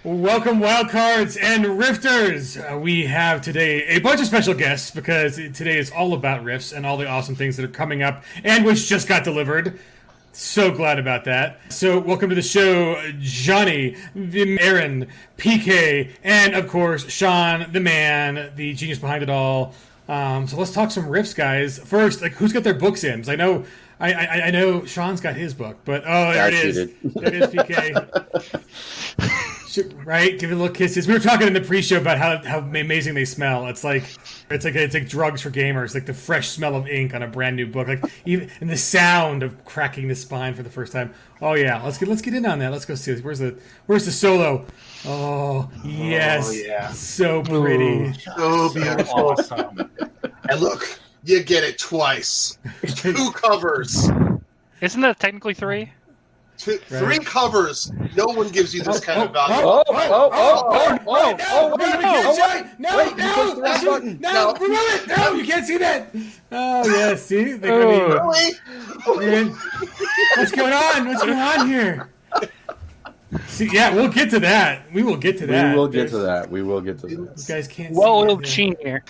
Welcome, wildcards and rifters. We have today a bunch of special guests because today is all about rifts and all the awesome things that are coming up and which just got delivered. So glad about that. So welcome to the show, Johnny, Aaron, PK, and of course Sean, the man, the genius behind it all. So let's talk some rifts, guys. First, who's got their books in? I know Sean's got his book, but there it is. There it is, PK. Right, give it a little kisses. We were talking in the pre-show about how amazing they smell. It's like drugs for gamers, like the fresh smell of ink on a brand new book, and the sound of cracking the spine for the first time. Oh yeah, let's get in on that. Let's go see this. Where's the solo? Oh yes, yeah. So pretty, so beautiful, awesome. And look, you get it twice. 2 covers. Isn't that technically 3? 3 covers. No one gives you this kind of value. No, you can't see that. Oh, yeah, see? Really? What's going on? What's going on here? See, yeah, we'll get to that. We will get to that. We will get to that. You guys can't see well-oiled machine here.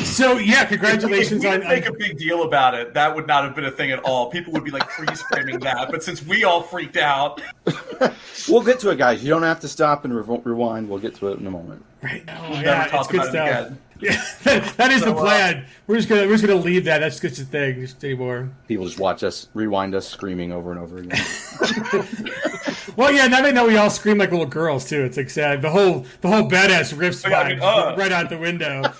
So, yeah, congratulations on... make a big deal about it. That would not have been a thing at all. People would be, freeze-framing that. But since we all freaked out... We'll get to it, guys. You don't have to stop and rewind. We'll get to it in a moment. Right. We'll never talk about it again. Yeah, that is the plan. We're just gonna leave that. That's just a thing. Just anymore. People just watch us, rewind us, screaming over and over again. Well, yeah. Now they know we all scream like little girls too. It's like sad. The whole badass riffs vibe right out the window.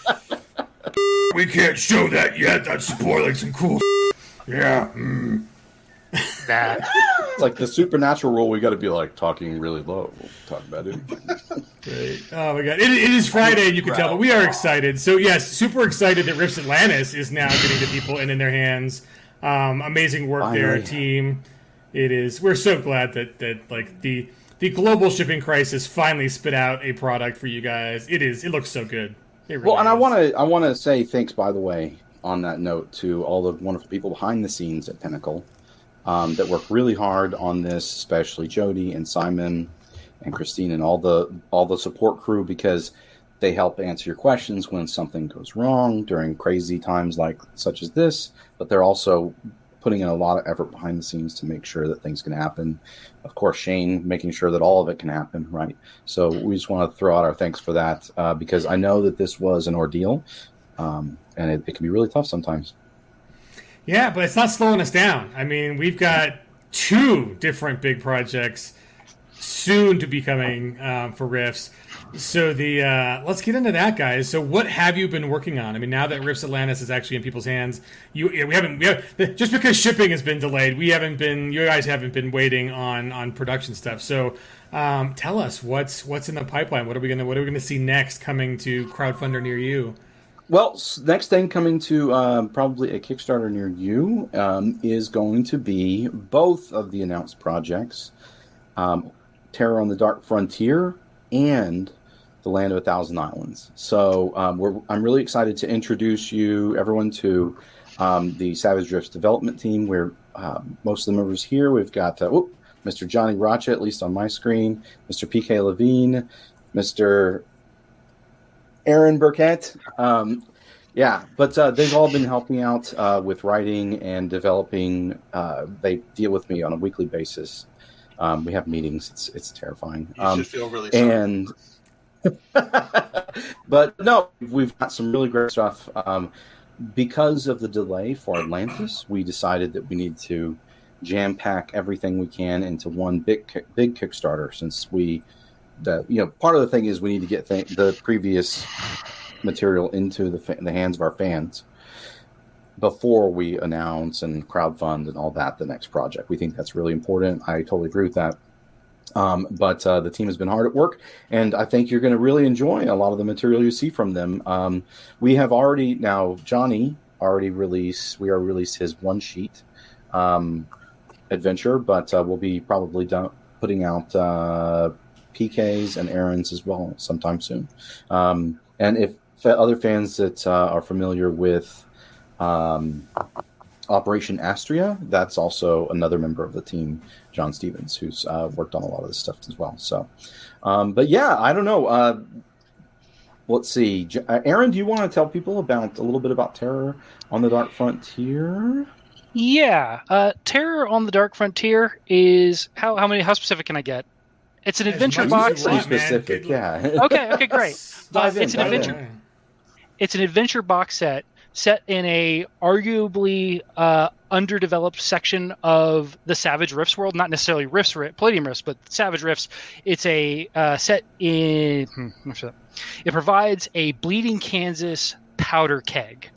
We can't show that yet. That's spoiling some cool. Yeah. It's like the supernatural rule. We got to be talking really low. We'll talk about it. Great. Oh my god! It is Friday. You can tell, but we are excited. So yes, super excited that Rifts Atlantis is now getting the people in their hands. Amazing work there, team. It is. We're so glad that the global shipping crisis finally spit out a product for you guys. It looks so good. It really and I want to say thanks, by the way, on that note, to all the wonderful people behind the scenes at Pinnacle. That work really hard on this, especially Jody and Simon and Christine and all the support crew, because they help answer your questions when something goes wrong during crazy times such as this. But they're also putting in a lot of effort behind the scenes to make sure that things can happen. Of course, Shane making sure that all of it can happen, right? So we just want to throw out our thanks for that because I know that this was an ordeal, and it can be really tough sometimes. Yeah, but it's not slowing us down. I mean, we've got 2 different big projects soon to be coming for Rifts. So let's get into that, guys. So what have you been working on? I mean, now that Rifts Atlantis is actually in people's hands, we haven't just because shipping has been delayed, you guys haven't been waiting on production stuff. So tell us what's in the pipeline. What are we gonna see next coming to crowdfunder near you? Well, next thing coming to probably a Kickstarter near you is going to be both of the announced projects, Terror on the Dark Frontier and The Land of 1,000 Islands. So I'm really excited to introduce everyone to the SavageRifts development team, where most of the members here, we've got Mr. Johnny Racha, at least on my screen, Mr. PK Levine, Mr. Aaron Burkett. But they've all been helping out with writing and developing. They deal with me on a weekly basis. We have meetings. It's terrifying. You should feel really sorry. But no, we've got some really great stuff. Because of the delay for Atlantis, we decided that we need to jam-pack everything we can into one big Kickstarter, since part of the thing is we need to get the previous material into the hands of our fans before we announce and crowdfund and all that the next project. We think that's really important. I totally agree with that. But the team has been hard at work, and I think you're going to really enjoy a lot of the material you see from them. We have Johnny already released his one-sheet adventure, but we'll be probably putting out PK's and Aaron's as well sometime soon. And if other fans that are familiar with Operation Astria, that's also another member of the team, John Stevens, who's worked on a lot of this stuff as well. So But yeah, I don't know. Let's see. Aaron, do you want to tell people about a little bit about Terror on the Dark Frontier? Yeah, Terror on the Dark Frontier is how specific can I get? It's an As adventure much as box. you want, Pretty man. specific, yeah. Okay, great. Dive in, It's an dive in. adventure. It's an adventure box set in a arguably underdeveloped section of the SavageRifts world. Not necessarily Palladium Rifts, but SavageRifts. It's a set in. It provides a Bleeding Kansas powder keg.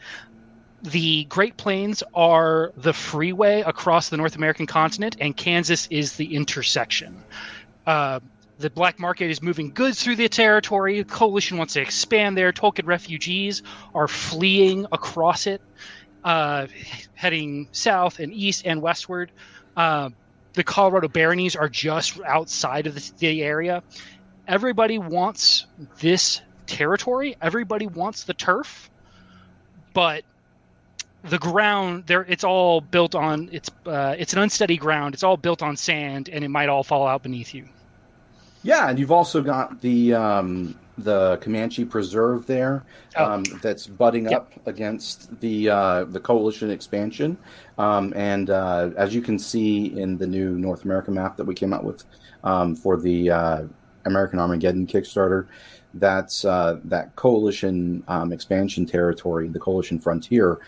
The Great Plains are the freeway across the North American continent, and Kansas is the intersection. The black market is moving goods through the territory. The coalition wants to expand there. Tolkien refugees are fleeing across it, heading south and east and westward. The Colorado baronies are just outside of the area. Everybody wants this territory. Everybody wants the turf, but the ground there, it's all built on it's an unsteady ground. It's all built on sand, and it might all fall out beneath you. Yeah, and you've also got the Comanche Preserve there that's butting up against the coalition expansion. And as you can see in the new North America map that we came out with for the American Armageddon Kickstarter, that's that coalition expansion territory, the coalition frontier,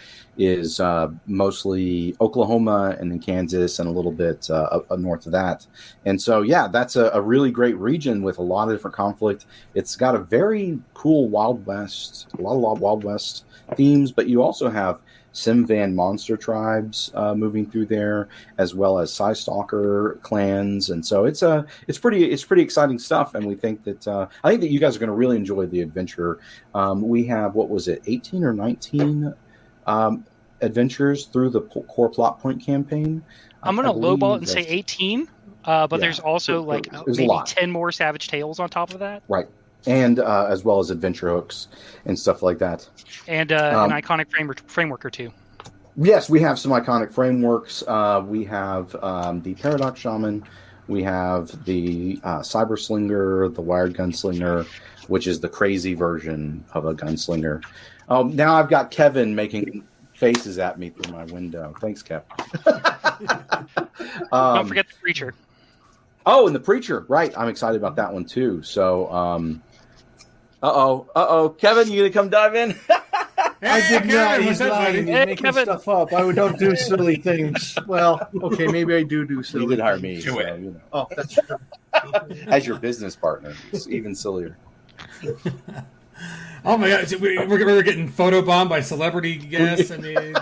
is mostly Oklahoma and then Kansas and a little bit up north of that. And so, yeah, that's a really great region with a lot of different conflict. It's got a very cool Wild West, a lot of Wild West themes, but you also have Simvan monster tribes moving through there, as well as Psystalker clans, and so it's pretty exciting stuff. And we think that I think that you guys are going to really enjoy the adventure. We have, what was it, 18 or 19 adventures through the core plot point campaign. I'm going to lowball it and say 18, but yeah, there's also maybe 10 more Savage Tales on top of that. Right. And as well as adventure hooks and stuff like that. And an iconic framework or two. Yes, we have some iconic frameworks. We have the Paradox Shaman. We have the Cyber Slinger, the Wired Gunslinger, which is the crazy version of a gunslinger. Now I've got Kevin making faces at me through my window. Thanks, Kev. Don't forget the Preacher. Oh, and the Preacher. Right. I'm excited about that one, too. So, Kevin, you going to come dive in? I did not. He's lying. He's Hey, making Kevin. stuff up. I don't do silly things. Well, okay, maybe I do silly. You did hire things. me. Do So, it. you know. Oh, that's true. As your business partner. It's even sillier. Oh my god, we're getting photobombed by celebrity guests. I mean,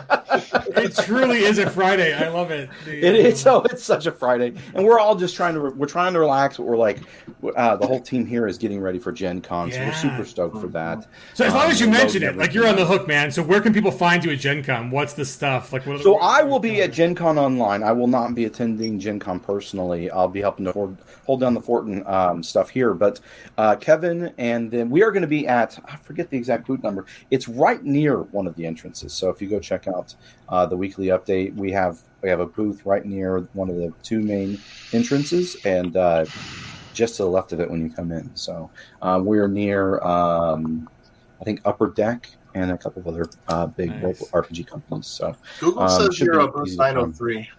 it truly is a Friday. I love it. It's such a Friday, and we're all just trying to relax. But we're like, the whole team here is getting ready for GenCon, so Yeah. we're super stoked for that. So as long as you We're mention loading it, like you're on the everything hook, man. So where can people find you at GenCon? What's the stuff? Like, what, So I will be at GenCon online. I will not be attending GenCon personally. I'll be helping to hold down the fort and stuff here. But Kevin, and then we are going to be at, I forget the exact booth number. It's right near one of the entrances. So if you go check out the weekly update, we have a booth right near one of the two main entrances, and just to the left of it when you come in. So we're near, I think, Upper Deck and a couple of other big local RPG companies. So Google says should you're be up on easy to find. 903.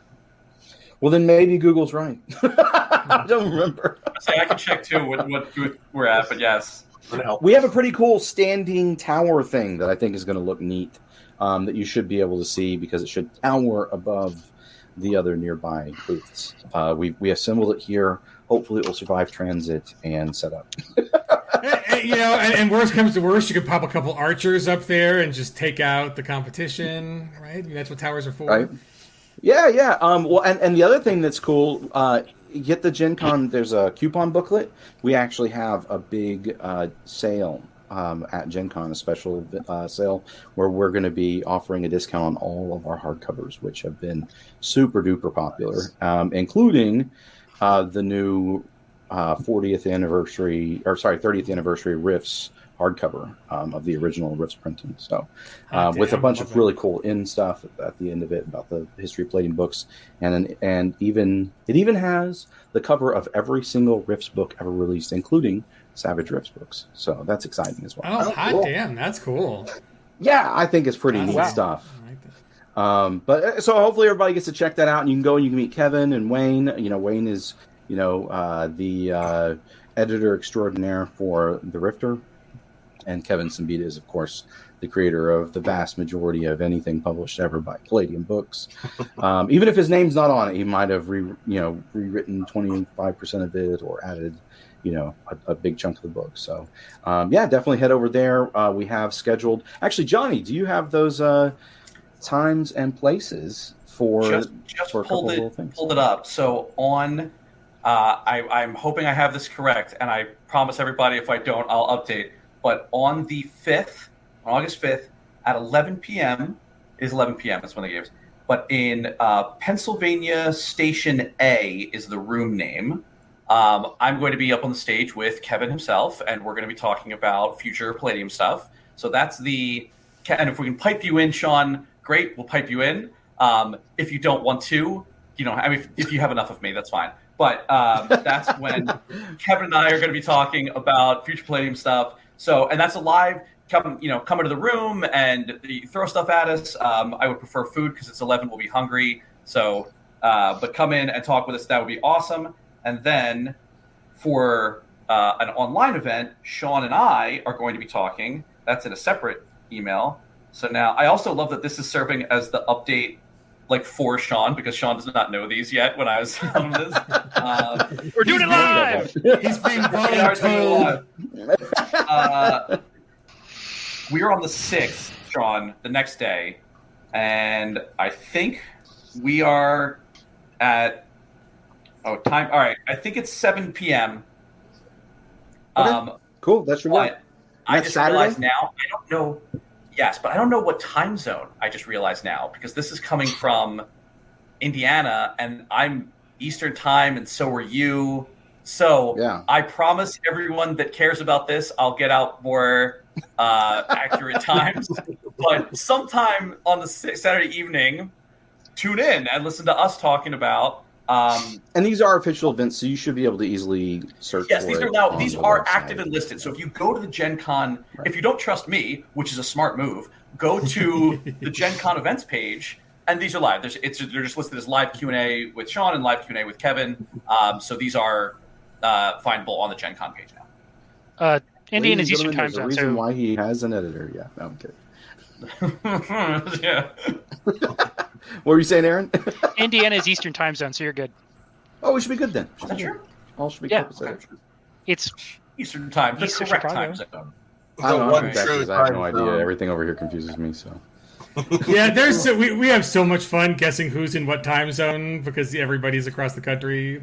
Well, then maybe Google's right. I don't remember. I can check too what booth we're at, but yes. We have a pretty cool standing tower thing that I think is going to look neat, that you should be able to see because it should tower above the other nearby booths. We assembled it here. Hopefully, it will survive transit and setup. and worst comes to worst, you could pop a couple archers up there and just take out the competition, right? I mean, that's what towers are for. Right? Yeah. Well, and the other thing that's cool, get the Gen Con, there's a coupon booklet. We actually have a big sale at Gen Con, a special sale where we're going to be offering a discount on all of our hardcovers, which have been super duper popular, including the new 30th anniversary Rifts hardcover of the original Rifts printing. So with a bunch of really cool stuff at the end of it about the history of Palladium books, and it even has the cover of every single Rifts book ever released, including SavageRifts books. So that's exciting as well. Oh, hot damn, that's cool. Yeah, I think it's pretty neat stuff. But so hopefully everybody gets to check that out, and you can go and you can meet Kevin and Wayne. Wayne is the editor extraordinaire for the Rifter, and Kevin Simbita is, of course, the creator of the vast majority of anything published ever by Palladium Books. Even if his name's not on it, he might have rewritten 25% of it or added a big chunk of the book. So definitely head over there. We have scheduled, actually, Johnny, do you have those times and places for just for a couple of little things? Pulled it up. So on I'm hoping I have this correct, and I promise everybody if I don't, I'll update. But on the 5th, on August 5th, at 11 p.m., is 11 p.m., that's when the game is. But in Pennsylvania Station A is the room name. I'm going to be up on the stage with Kevin himself, and we're going to be talking about future Palladium stuff. So that's and if we can pipe you in, Sean, great, we'll pipe you in. If you don't want to, if you have enough of me, that's fine. But that's when Kevin and I are going to be talking about future Palladium stuff. So, and that's a live. Come into the room and throw stuff at us. I would prefer food because it's 11. We'll be hungry. So, but come in and talk with us. That would be awesome. And then for an online event, Sean and I are going to be talking. That's in a separate email. So now I also love that this is serving as the update, for Sean, because Sean does not know these yet when I was on this. We're doing it live! He's being voluntold. We are on the 6th, Sean, the next day. And I think we are at... time. All right. I think it's 7 p.m. Okay. Cool. That's your one. I just realized now, I don't know... Yes, but I don't know what time zone I just realized now, because this is coming from Indiana, and I'm Eastern time, and so are you. So I promise everyone that cares about this, I'll get out more accurate times. But sometime on the Saturday evening, tune in and listen to us talking about. And these are official events, so you should be able to easily search. Yes, for these are active and listed. So if you go to the GenCon, if you don't trust me, which is a smart move, go to the GenCon events page, and these are live. They're just listed as live Q&A with Sean and live Q&A with Kevin. So these are findable on the GenCon page now. Indian is Eastern time zone. zone. Reason why he has an editor. Yeah, no, I'm kidding. Yeah. What were you saying, Aaron? Indiana is Eastern time zone, so you're good. Oh, we should be good then. Is that true? All should be Yeah. good. It's Eastern time, the Eastern correct Chicago. time zone. I don't know. one Exactly, true 'cause I have no time idea. zone. Everything over here confuses me. So Yeah, we have so much fun guessing who's in what time zone because everybody's across the country.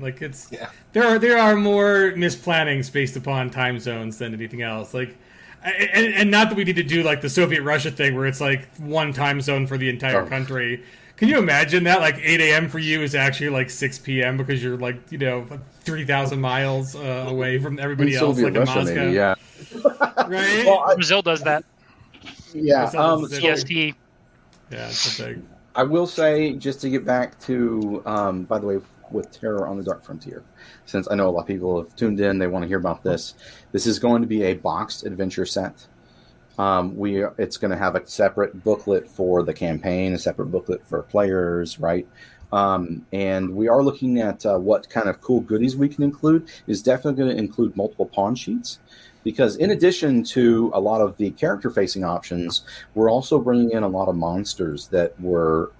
There are more misplannings based upon time zones than anything else. And not that we need to do like the Soviet Russia thing where it's like one time zone for the entire country. Can you imagine that? 8 a.m. for you is actually 6 p.m. because you're 3,000 miles away from everybody else, Soviet in Russia, Moscow. maybe, yeah. Right? Well, Brazil does that. Yeah. CST. Yeah, it's a thing. I will say, just to get back to, by the way, with Terror on the Dark Frontier, since I know a lot of people have tuned in, they want to hear about this. This is going to be a boxed adventure set. It's going to have a separate booklet for the campaign, a separate booklet for players, right? And we are looking at what kind of cool goodies we can include. Is definitely going to include multiple pawn sheets, because in addition to a lot of the character-facing options, we're also bringing in a lot of monsters that were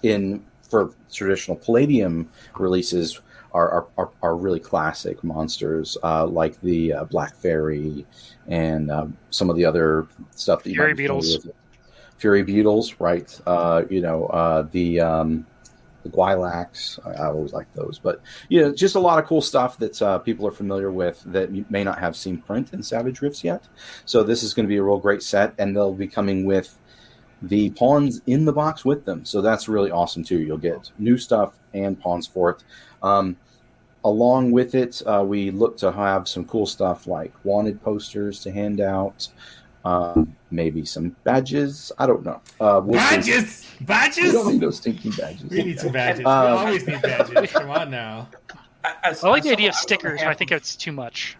in for traditional Palladium releases. Are really classic monsters like the Black Fairy and some of the other stuff that you Fury might be familiar Beetles. with. Fury Beetles, right? The Gwilax. I always like those, but just a lot of cool stuff that people are familiar with that you may not have seen print in SavageRifts yet. So this is going to be a real great set, and they'll be coming with the pawns in the box with them. So that's really awesome too. You'll get new stuff and pawns for it. Along with it, we look to have some cool stuff like wanted posters to hand out, maybe some badges. I don't know. Badges! We Badges! don't need those stinking badges. We need some badges. We always need badges. Come on now. I like the idea of stickers, but I think it's too much.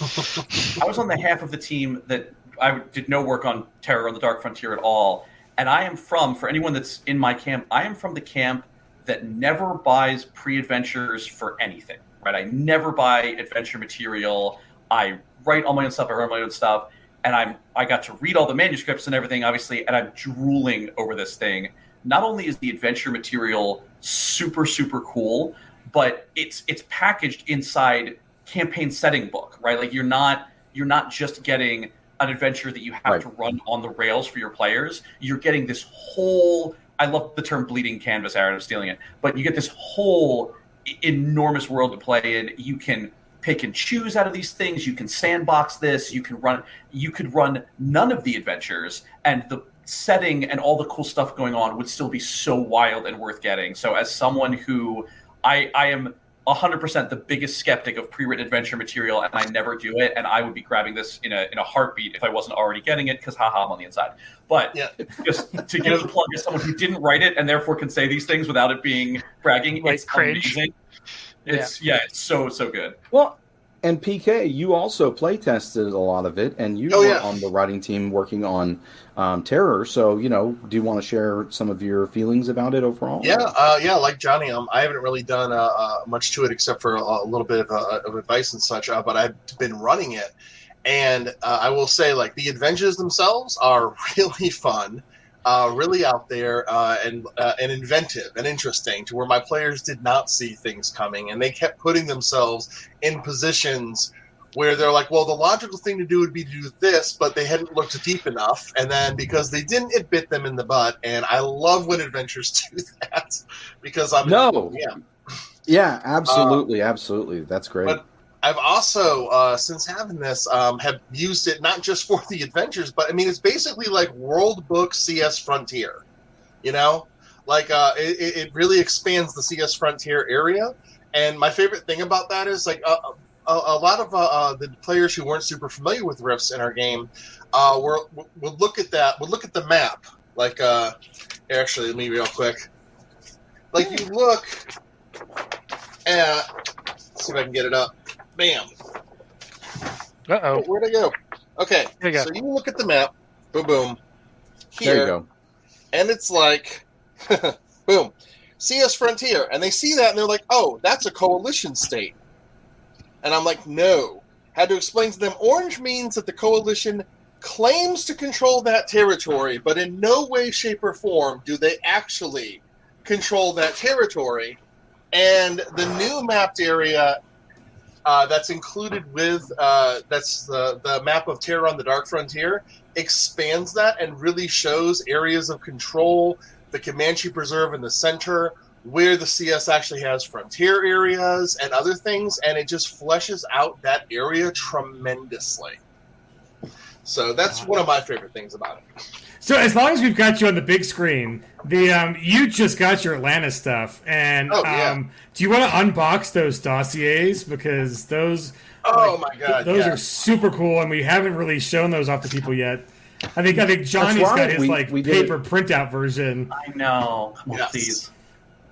I was on the half of the team that I did no work on Terror on the Dark Frontier at all. And I am for anyone that's in my camp, I am from the camp that never buys pre-adventures for anything, right? I never buy adventure material. I write all my own stuff. I write my own stuff. And I got to read all the manuscripts and everything, obviously, and I'm drooling over this thing. Not only is the adventure material super, super cool, but it's packaged inside campaign setting book, right? Like you're not just getting an adventure that you have to run on the rails for your players. You're getting this whole, I love the term bleeding canvas, Aaron, I'm stealing it, but you get this whole enormous world to play in. You can pick and choose out of these things. You can sandbox this. You could run none of the adventures, and the setting and all the cool stuff going on would still be so wild and worth getting. So as someone who I am 100% the biggest skeptic of pre-written adventure material, and I never do it, and I would be grabbing this in a heartbeat if I wasn't already getting it, because haha, I'm on the inside. But just to give a plug as someone who didn't write it and therefore can say these things without it being bragging, Like it's cringe. amazing. It's so good. Well, and PK, you also play tested a lot of it, and you were on the writing team working on Terror. So, do you want to share some of your feelings about it overall? Yeah, like Johnny, I haven't really done much to it except for a little bit of advice and such, but I've been running it. And I will say, like, the adventures themselves are really fun, really out there, and inventive and interesting, to where my players did not see things coming, and they kept putting themselves in positions where they're like, well, the logical thing to do would be to do this, but they hadn't looked deep enough, and then because they didn't, it bit them in the butt. And I love when adventures do that, because yeah, absolutely, that's great. But I've also, since having this, have used it not just for the adventures, but I mean, it's basically like World Book CS Frontier, like it really expands the CS Frontier area. And my favorite thing about that is, like, a lot of the players who weren't super familiar with Rifts in our game would look at the map. Like, actually, let me real quick. Like, you look at, let's see if I can get it up. Bam. Uh-oh. Where'd I go? Okay, There you go. so you look at the map. Boom, boom. There you Here, go. and it's like, boom, CS Frontier. And they see that, and they're like, oh, that's a coalition state. And I'm like, no. Had to explain to them, orange means that the coalition claims to control that territory, but in no way, shape, or form do they actually control that territory. And the new mapped area that's included with, that's the map of Terror on the Dark Frontier, expands that and really shows areas of control, the Comanche Preserve in the center, where the CS actually has frontier areas and other things, and it just fleshes out that area tremendously. So that's one of my favorite things about it. So as long as we've got you on the big screen, you just got your Atlantis stuff, and do you want to unbox those dossiers, because those? Oh my god, those are super cool, and we haven't really shown those off to people yet. I think Johnny's got his paper printout version. I know. Come on, Yes. please.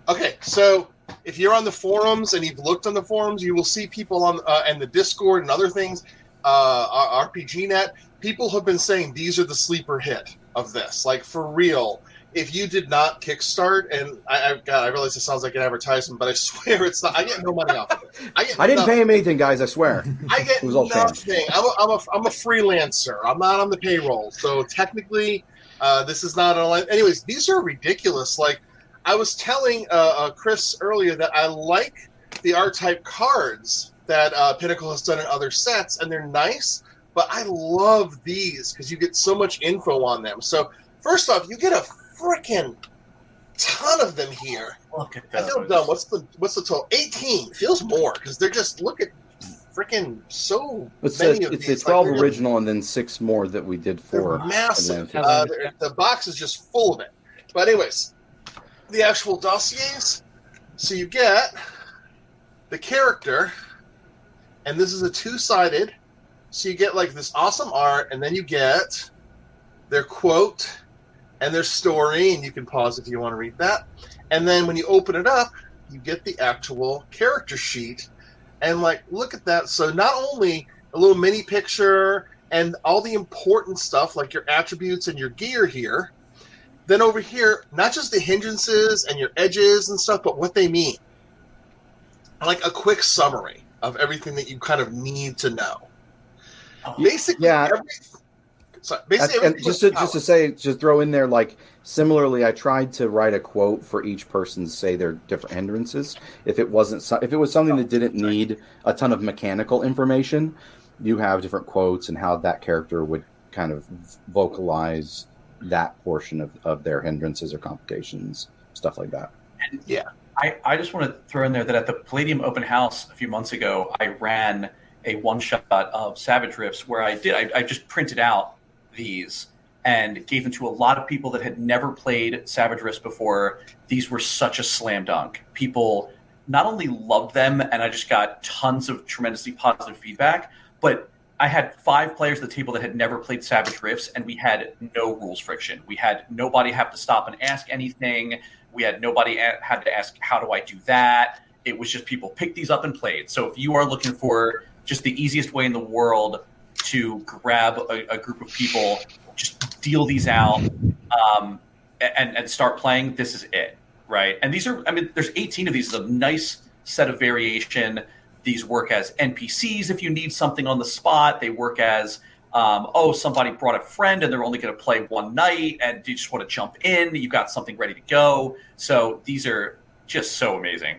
Okay, so if you're on the forums and you've looked on the forums, you will see people on and the Discord and other things, RPGNet. People have been saying these are the sleeper hit of this. Like, for real, if you did not kickstart, and I realize it sounds like an advertisement, but I swear it's not. I get no money off of it. I didn't pay him anything, guys. I swear. I get It was all nothing. I'm a freelancer. I'm not on the payroll, so technically, this is not online. Anyways, these are ridiculous. Like, I was telling Chris earlier that I like the R-type cards that Pinnacle has done in other sets, and they're nice, but I love these because you get so much info on them. So, first off, you get a freaking ton of them here. Look at I feel dumb. What's the total? 18. Feels more, because they're just, look at freaking so many of these. It's 12 original and then 6 more that we did for They're massive. Atlantis. The box is just full of it. But anyways, the actual dossiers. So you get the character, and this is a two-sided, so you get like this awesome art, and then you get their quote and their story, and you can pause if you want to read that. And then when you open it up, you get the actual character sheet, and like, look at that. So not only a little mini picture and all the important stuff like your attributes and your gear here, then over here, not just the hindrances and your edges and stuff, but what they mean. Like a quick summary of everything that you kind of need to know. Basically, and just to throw in there, like, similarly, I tried to write a quote for each person to say their different hindrances. If it was something that didn't need a ton of mechanical information, you have different quotes and how that character would kind of vocalize that portion of their hindrances or complications, stuff like that. Yeah. I just want to throw in there that at the Palladium open house a few months ago, I ran a one-shot of SavageRifts where I just printed out these and gave them to a lot of people that had never played SavageRifts before. These were such a slam dunk. People not only loved them, and I just got tons of tremendously positive feedback, but I had 5 players at the table that had never played SavageRifts, and we had no rules friction. We had nobody have to stop and ask anything. We had nobody had to ask, how do I do that? It was just people picked these up and played. So if you are looking for just the easiest way in the world to grab a group of people, just deal these out and start playing, this is it, right? And these are, there's 18 of these. It's a nice set of variation. These work as NPCs if you need something on the spot. They work as, somebody brought a friend and they're only going to play one night and you just want to jump in. You've got something ready to go. So these are just so amazing.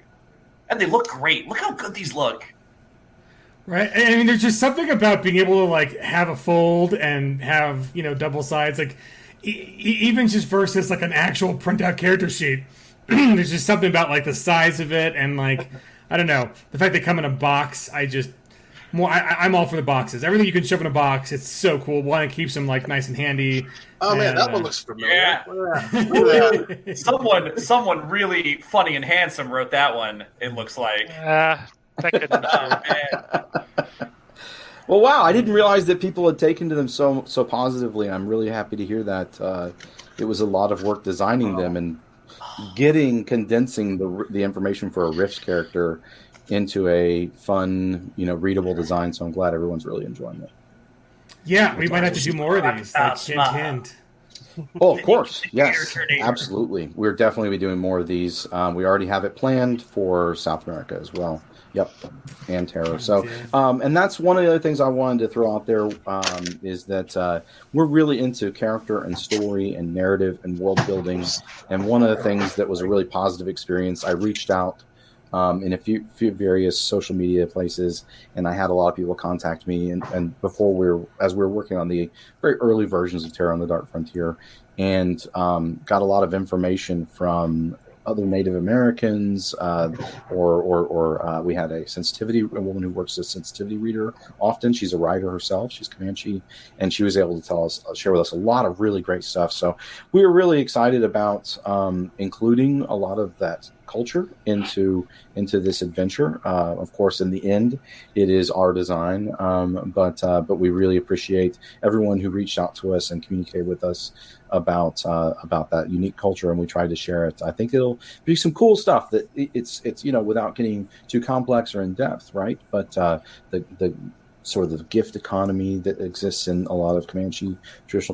And they look great. Look how good these look. Right. I mean, there's just something about being able to like have a fold and have, double sides, like even just versus like an actual printout character sheet. There's just something about like the size of it and like, I don't know, the fact they come in a box. I'm all for the boxes. Everything you can shove in a box, it's so cool. One, it keeps them like nice and handy. Oh man, that one looks familiar. Yeah. Someone really funny and handsome wrote that one. It looks like. That couldn't Well, wow! I didn't realize that people had taken to them so positively. I'm really happy to hear that. It was a lot of work designing them and condensing the information for a Rifts character into a fun, readable design. So I'm glad everyone's really enjoying it. Yeah, we might have to do more of these. Like, hint. Oh, of course. Yes, absolutely. We're definitely be doing more of these. We already have it planned for South America as well. Yep, and Terror. So, and that's one of the other things I wanted to throw out there is that we're really into character and story and narrative and world building. And one of the things that was a really positive experience, I reached out in a few various social media places, and I had a lot of people contact me. And before as we were working on the very early versions of Terror on the Dark Frontier, and got a lot of information from other Native Americans, or we had a woman who works as a sensitivity reader often. She's a writer herself. She's Comanche, and she was able to share with us a lot of really great stuff. So we were really excited about including a lot of that culture into this adventure. Of course, in the end, it is our design, but we really appreciate everyone who reached out to us and communicated with us about that unique culture, and we tried to share it. I think it'll be some cool stuff that it's without getting too complex or in depth, right? But the sort of the gift economy that exists in a lot of traditional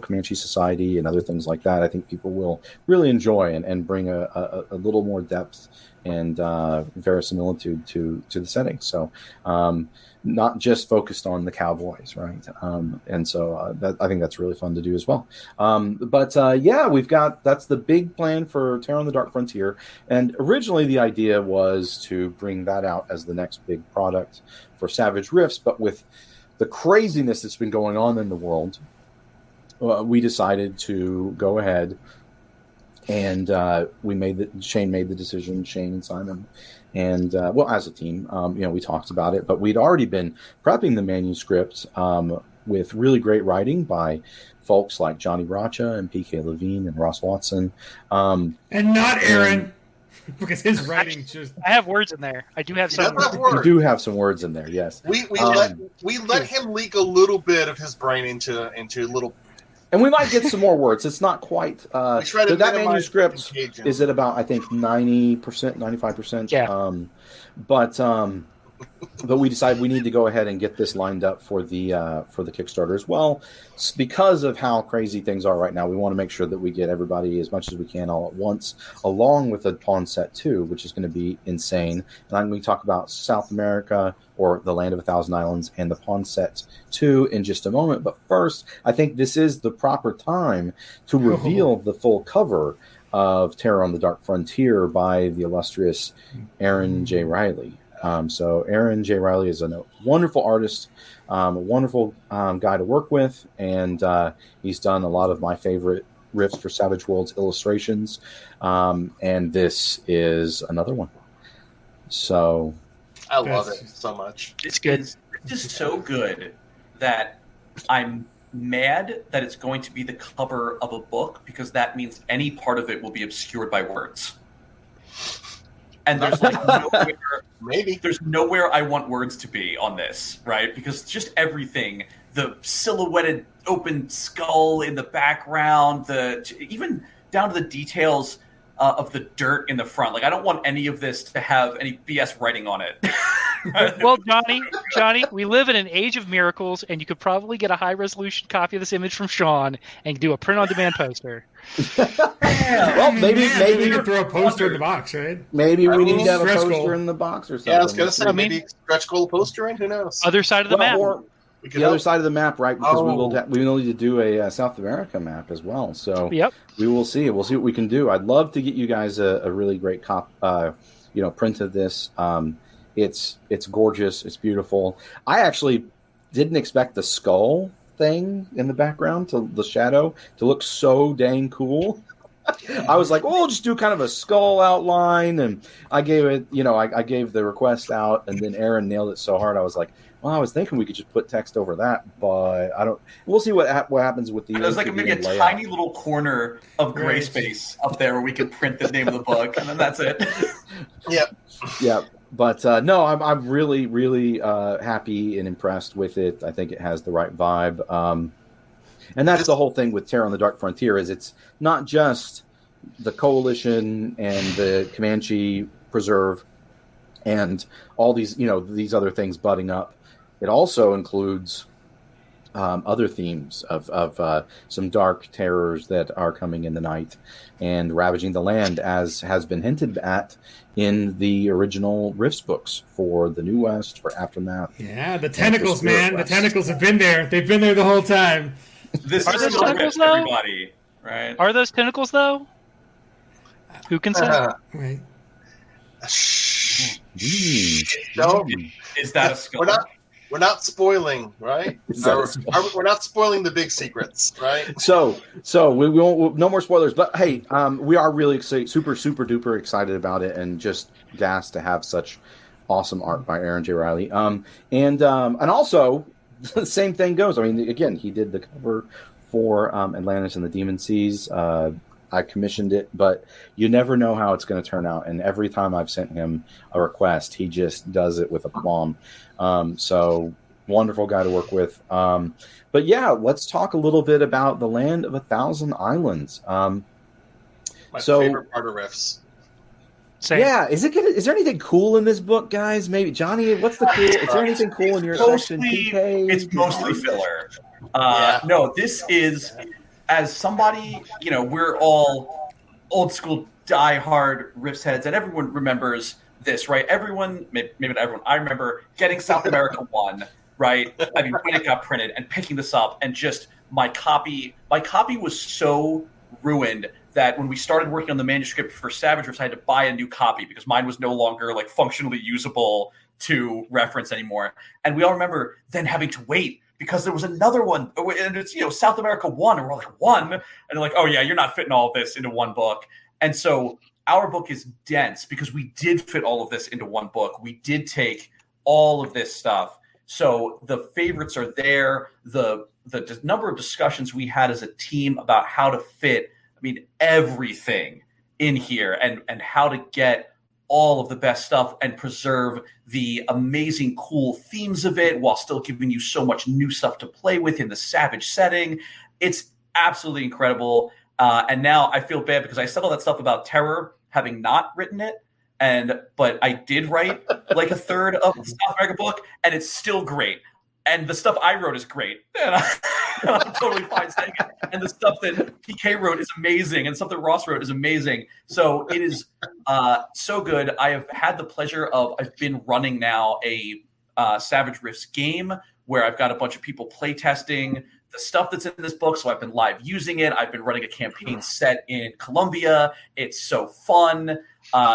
Comanche society and other things like that, I think people will really enjoy and bring a little more depth and verisimilitude to the setting. So not just focused on the cowboys, right? And so I think that's really fun to do as well. But that's the big plan for Terror on the Dark Frontier. And originally the idea was to bring that out as the next big product for SavageRifts, but with the craziness that's been going on in the world, we decided to go ahead and Shane made the decision, Shane and Simon, and as a team, we talked about it, but we'd already been prepping the manuscript with really great writing by folks like Johnny Racha and PK Levine and Ross Watson, and not Aaron. because his writing just. I have words in there. I do have He some. does have You words. do have some words in there, yes. We let him leak a little bit of his brain into little. And we might get some more words. It's not quite. We try to that minimize manuscript contagion. is at about, I think, 90%, 95%. Yeah. But we decided we need to go ahead and get this lined up for the Kickstarter as well, because of how crazy things are right now. We want to make sure that we get everybody as much as we can all at once, along with the pawn set 2, which is going to be insane. And I'm going to talk about South America, or the Land of 1,000 Islands, and the pawn set 2 in just a moment. But first, I think this is the proper time to reveal the full cover of Terror on the Dark Frontier by the illustrious Aaron J. Riley. So Aaron J. Riley is a wonderful artist, a wonderful guy to work with, and he's done a lot of my favorite riffs for Savage Worlds illustrations, and this is another one. So I love it so much. It's good. It's just so good that I'm mad that it's going to be the cover of a book, because that means any part of it will be obscured by words. And there's like there's nowhere I want words to be on this, right? Because just everything, the silhouetted open skull in the background, even down to the details of the dirt in the front. Like, I don't want any of this to have any BS writing on it. Well, Johnny, we live in an age of miracles, and you could probably get a high-resolution copy of this image from Sean and do a print-on-demand poster. Well, maybe we could throw a poster in the box, right? Maybe we need to have a stretch poster goal. in the box or something. Yeah, I was going to say, I mean- maybe stretch goal poster in. Who knows? Other side of the map. Or We could the other help. side of the map, right? Because we Oh. will need to do a South America map as well. So Yep. we will see. We'll see what we can do. I'd love to get you guys a really great print of this. It's gorgeous. It's beautiful. I actually didn't expect the skull thing in the background, to the shadow, to look so dang cool. I was like, we'll just do kind of a skull outline, and I gave it, I gave the request out, and then Aaron nailed it so hard. I was like, well, I was thinking we could just put text over that, but I don't. We'll see what happens with the. There's like maybe a layout. tiny little corner of gray Right. space up there where we could print the name of the book, and then that's it. Yeah, but no, I'm really, really happy and impressed with it. I think it has the right vibe, and that's the whole thing with Terror on the Dark Frontier. Is it's not just the Coalition and the Comanche Preserve and all these, these other things butting up. It also includes other themes of some dark terrors that are coming in the night and ravaging the land, as has been hinted at in the original Rifts books for the New West, for Aftermath. Yeah, the tentacles, Spirit man. West. The tentacles have been there. They've been there the whole time. This Are is those still tentacles, Rift, though? everybody, right? Are those tentacles, though? Who can say? Right. Shh. Mm. Don't. Is that a skull? We're not spoiling, right? Is that a skull? We're not spoiling the big secrets, right? So we won't. No more spoilers. But hey, we are really super duper excited about it, and just gassed to have such awesome art by Aaron J. Riley. And also the same thing goes. I mean, again, he did the cover for Atlantis and the Demon Seas. I commissioned it, but you never know how it's going to turn out. And every time I've sent him a request, he just does it with a bomb. So wonderful guy to work with. But yeah, let's talk a little bit about the Land of 1,000 Islands. My So- favorite part of Rifts. Same. Yeah, is there anything cool in this book, guys? Maybe Johnny, what's the cool? Is there anything cool in your section? PK? It's mostly filler. Yeah. No, this is, as somebody, we're all old school diehard Rifts heads, and everyone remembers this, right? Everyone, maybe not everyone, I remember getting South America 1, right? I mean, when it got printed and picking this up, and just my copy was so ruined that when we started working on the manuscript for SavageRifts, I had to buy a new copy because mine was no longer like functionally usable to reference anymore. And we all remember then having to wait because there was another one, and it's South America 1, and we're like, 1, and they're like, oh yeah, you're not fitting all of this into one book. And so our book is dense because we did fit all of this into one book. We did take all of this stuff. So the favorites are there. The number of discussions we had as a team about how to fit, everything in here, and how to get all of the best stuff and preserve the amazing, cool themes of it while still giving you so much new stuff to play with in the Savage setting. It's absolutely incredible. And now I feel bad because I said all that stuff about Terror, having not written it, but I did write like a third of the South America book, and it's still great. And the stuff I wrote is great, and I'm totally fine saying it. And the stuff that PK wrote is amazing, and stuff that Ross wrote is amazing. So it is so good. I have had the pleasure of, I've been running now a SavageRifts game where I've got a bunch of people play testing the stuff that's in this book. So I've been live using it. I've been running a campaign set in Colombia. It's so fun.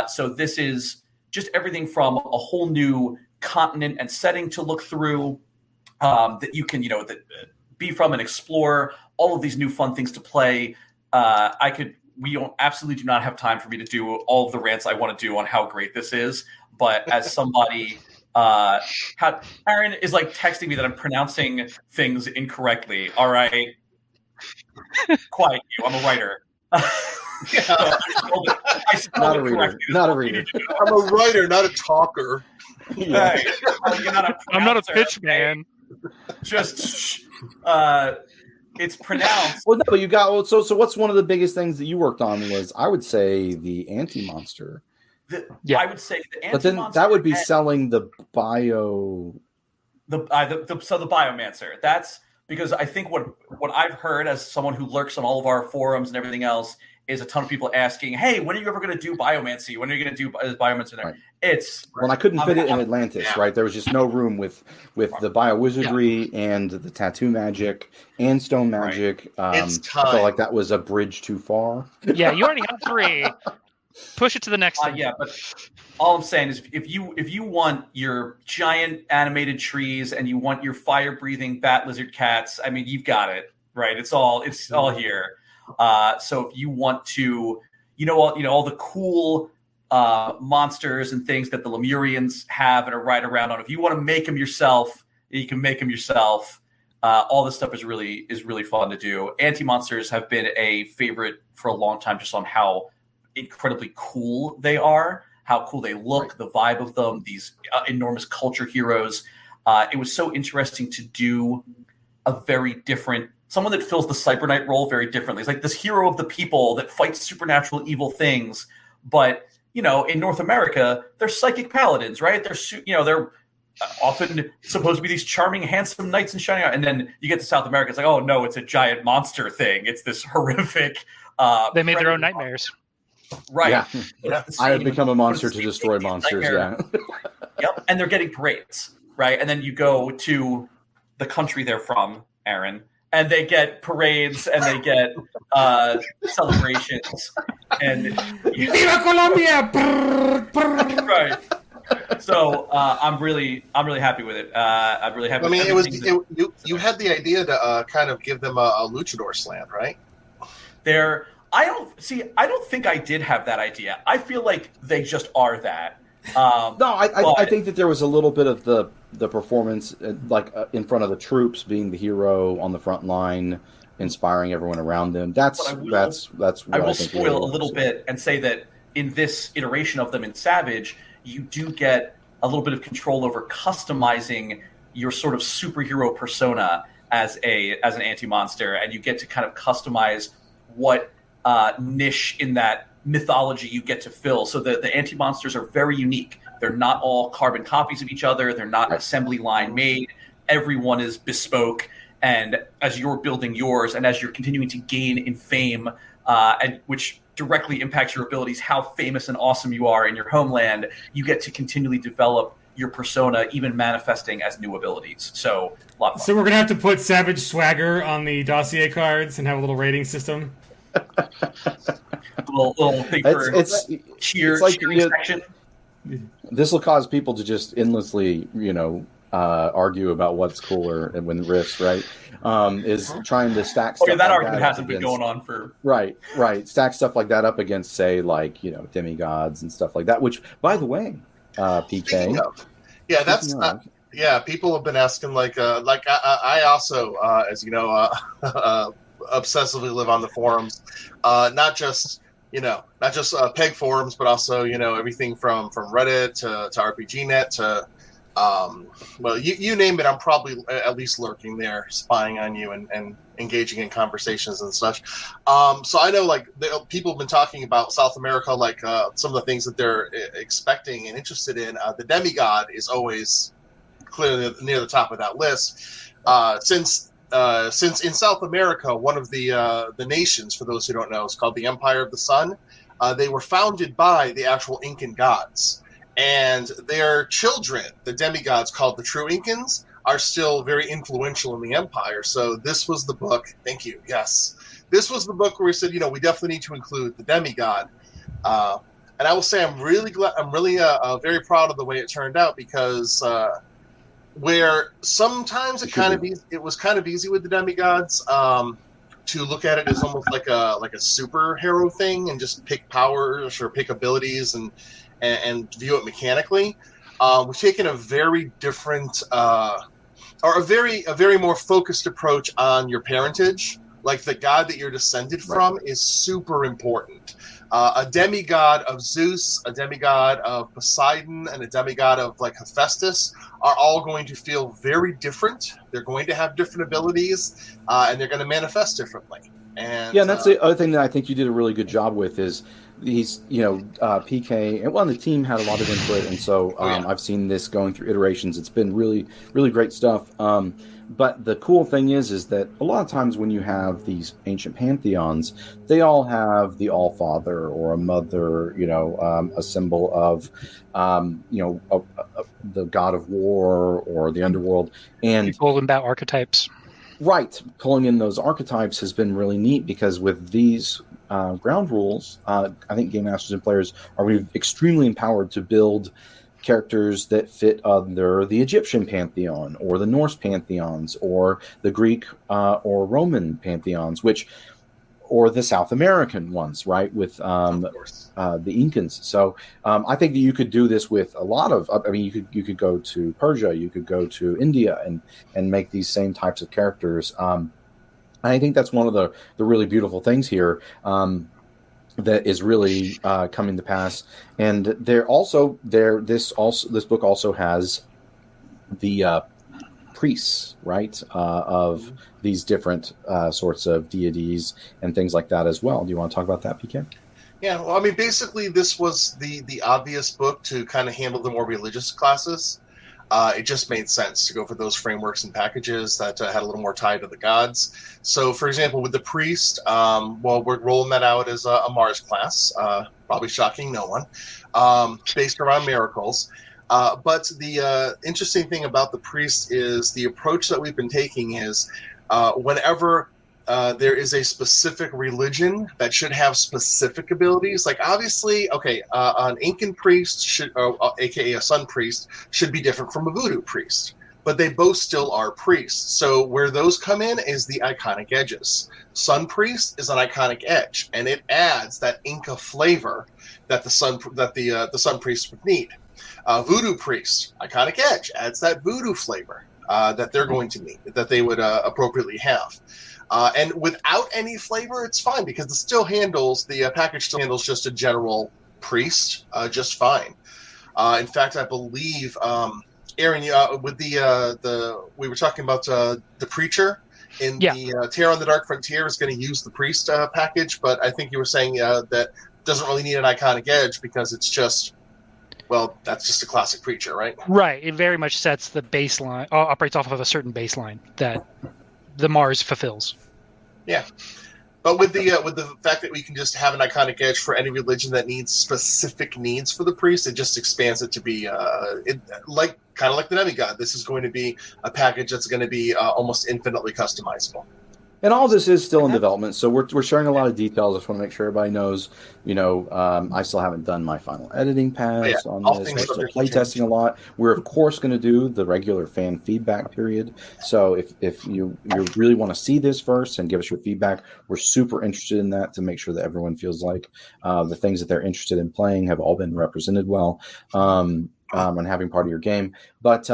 So this is just everything from a whole new continent and setting to look through, that you can, be from and explore all of these new fun things to play. Absolutely do not have time for me to do all of the rants I want to do on how great this is. But as somebody, Aaron is like texting me that I'm pronouncing things incorrectly. All right. Quiet you. I'm a writer. Not a reader. Not a reader. I'm a writer, not a talker. Yeah. Hey, I'm not a pitch man. Just it's pronounced. Well, no, but you got so what's one of the biggest things that you worked on was, I would say, the anti-monster. I would say the anti-monster. But then that would be selling the bio. The biomancer. That's because I think what I've heard as someone who lurks on all of our forums and everything else is a ton of people asking, "Hey, when are you ever going to do biomancy? When are you going to do biomancer?" There, right. Well, I couldn't fit it in Atlantis, right? There was just no room with the bio wizardry and the tattoo magic and stone magic. I felt like that was a bridge too far. Yeah, you already have 3. Push it to the next thing. Yeah, but all I'm saying is, if you want your giant animated trees and you want your fire breathing bat lizard cats, I mean, you've got it, right? It's all here. So if you want to, all the cool monsters and things that the Lemurians have and are right around on, if you want to make them yourself, you can make them yourself. All this stuff is really fun to do. Anti-monsters have been a favorite for a long time, just on how incredibly cool they are, how cool they look, the vibe of them, these enormous culture heroes. It was so interesting to do a very different, someone that fills the Cyber Knight role very differently. It's like this hero of the people that fights supernatural evil things. But, in North America, they're psychic paladins, right? They're often supposed to be these charming, handsome knights in shining out. And then you get to South America, it's like, oh no, it's a giant monster thing. It's this horrific. They made their own nightmares. Right. Yeah. I have become a monster to destroy monsters. Yeah. Yep. And they're getting parades, right? And then you go to the country they're from, Aaron, and they get parades and they get celebrations and Viva Colombia! Right. So I'm really happy with it. I'm really happy. I mean, you had the idea to kind of give them a luchador slant, right? I don't think I did have that idea. I feel like they just are that. I think that there was a little bit of the performance, in front of the troops, being the hero on the front line, inspiring everyone around them. That's what I will spoil a little bit and say that in this iteration of them in Savage, you do get a little bit of control over customizing your sort of superhero persona as an anti-monster, and you get to kind of customize what niche in that mythology you get to fill. So the anti-monsters are very unique. They're not all carbon copies of each other. They're not assembly line made. Everyone is bespoke. And as you're building yours, and as you're continuing to gain in fame, and which directly impacts your abilities, how famous and awesome you are in your homeland, you get to continually develop your persona, even manifesting as new abilities. So a lot of fun. So we're gonna have to put Savage Swagger on the dossier cards and have a little rating system. little thing for cheering section. This will cause people to just endlessly, argue about what's cooler and when riffs, right? Is trying to stack stuff. Okay, that like argument hasn't been going on for right. Stack stuff like that up against, say, like demigods and stuff like that. Which, by the way, PK. People have been asking I also, as you know, obsessively live on the forums, not just not just peg forums, but also everything from Reddit to RPGNet to well, you name it. I'm probably at least lurking there, spying on you and engaging in conversations and such. So I know people have been talking about South America, some of the things that they're expecting and interested in. The demigod is always clearly near the top of that list. Since in South America, one of the nations, for those who don't know, is called the Empire of the Sun. They were founded by the actual Incan gods. And their children, the demigods called the True Incans, are still very influential in the Empire. So this was the book. Thank you. Yes. This was the book where we said, we definitely need to include the demigod. And I will say I'm really glad. I'm really very proud of the way it turned out because where sometimes it was kind of easy with the demigods to look at it as almost like a superhero thing and just pick powers or pick abilities and view it mechanically. We've taken a very different or a very more focused approach on your parentage. Like the god that you're descended from is super important. A demigod of Zeus, a demigod of Poseidon, and a demigod of Hephaestus are all going to feel very different. They're going to have different abilities, and they're going to manifest differently. And that's the other thing that I think you did a really good job with is these, PK and the team had a lot of input, and so I've seen this going through iterations. It's been really, really great stuff. But the cool thing is that a lot of times when you have these ancient pantheons, they all have the All-Father or a mother, a symbol of, the god of war or the underworld. And you're talking about archetypes. Right. Pulling in those archetypes has been really neat because with these ground rules, I think game masters and players are extremely empowered to build characters that fit under the Egyptian pantheon or the Norse pantheons or the Greek or Roman pantheons, or the South American ones, right, with the Incans. So I think that you could do this with a lot of. You could go to Persia, you could go to India, and make these same types of characters. I think that's one of the really beautiful things here that is really coming to pass. And this book also has the priests, right, of these different sorts of deities and things like that as well. Do you want to talk about that, PK? Yeah, well, basically this was the obvious book to kind of handle the more religious classes. It just made sense to go for those frameworks and packages that had a little more tie to the gods. So, for example, with the priest, we're rolling that out as a Mars class, probably shocking no one, based around miracles. But the interesting thing about the priest is the approach that we've been taking is whenever there is a specific religion that should have specific abilities. Obviously, an Incan priest aka a sun priest, should be different from a voodoo priest, but they both still are priests. So where those come in is the iconic edges. Sun priest is an iconic edge, and it adds that Inca flavor that the sun priest would need. Voodoo priest, iconic edge, adds that voodoo flavor that they're going to need, that they would appropriately have. And without any flavor, it's fine because the package still handles just a general priest just fine. In fact, I believe, Aaron, with we were talking about the preacher in the Terror on the Dark Frontier is going to use the priest package, but I think you were saying that doesn't really need an iconic edge because it's just. Well, that's just a classic preacher, right? Right. It very much sets the baseline, operates off of a certain baseline that the Mars fulfills. Yeah. But with the fact that we can just have an iconic edge for any religion that needs specific needs for the priest, it just expands it to be kind of like the demigod. This is going to be a package that's going to be almost infinitely customizable. And all this is still in development, so we're sharing a lot of details. I just want to make sure everybody knows. I still haven't done my final editing pass on this. We're still playtesting a lot. We're of course going to do the regular fan feedback period. So if you really want to see this first and give us your feedback, we're super interested in that to make sure that everyone feels like the things that they're interested in playing have all been represented well. And having part of your game. But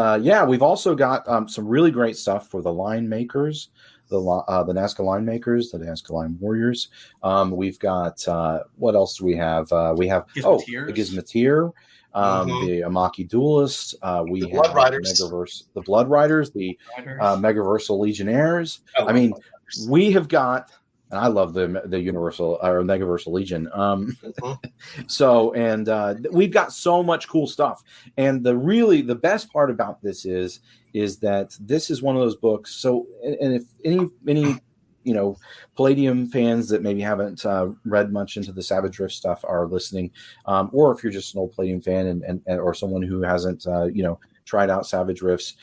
we've also got some really great stuff for the line makers. the Nazca Line Makers, the Nazca Line Warriors. We've got what else do we have? We have the Gizmoteer, the Amaki Duelists. We have Blood Riders. the Blood Riders, the Megaversal Legionnaires. I mean, we have got. And I love the Universal or Megaversal Legion. So, and we've got so much cool stuff. And the best part about this is that this is one of those books. So, and if any Palladium fans that maybe haven't read much into the SavageRifts stuff are listening, or if you're just an old Palladium fan and or someone who hasn't tried out SavageRifts,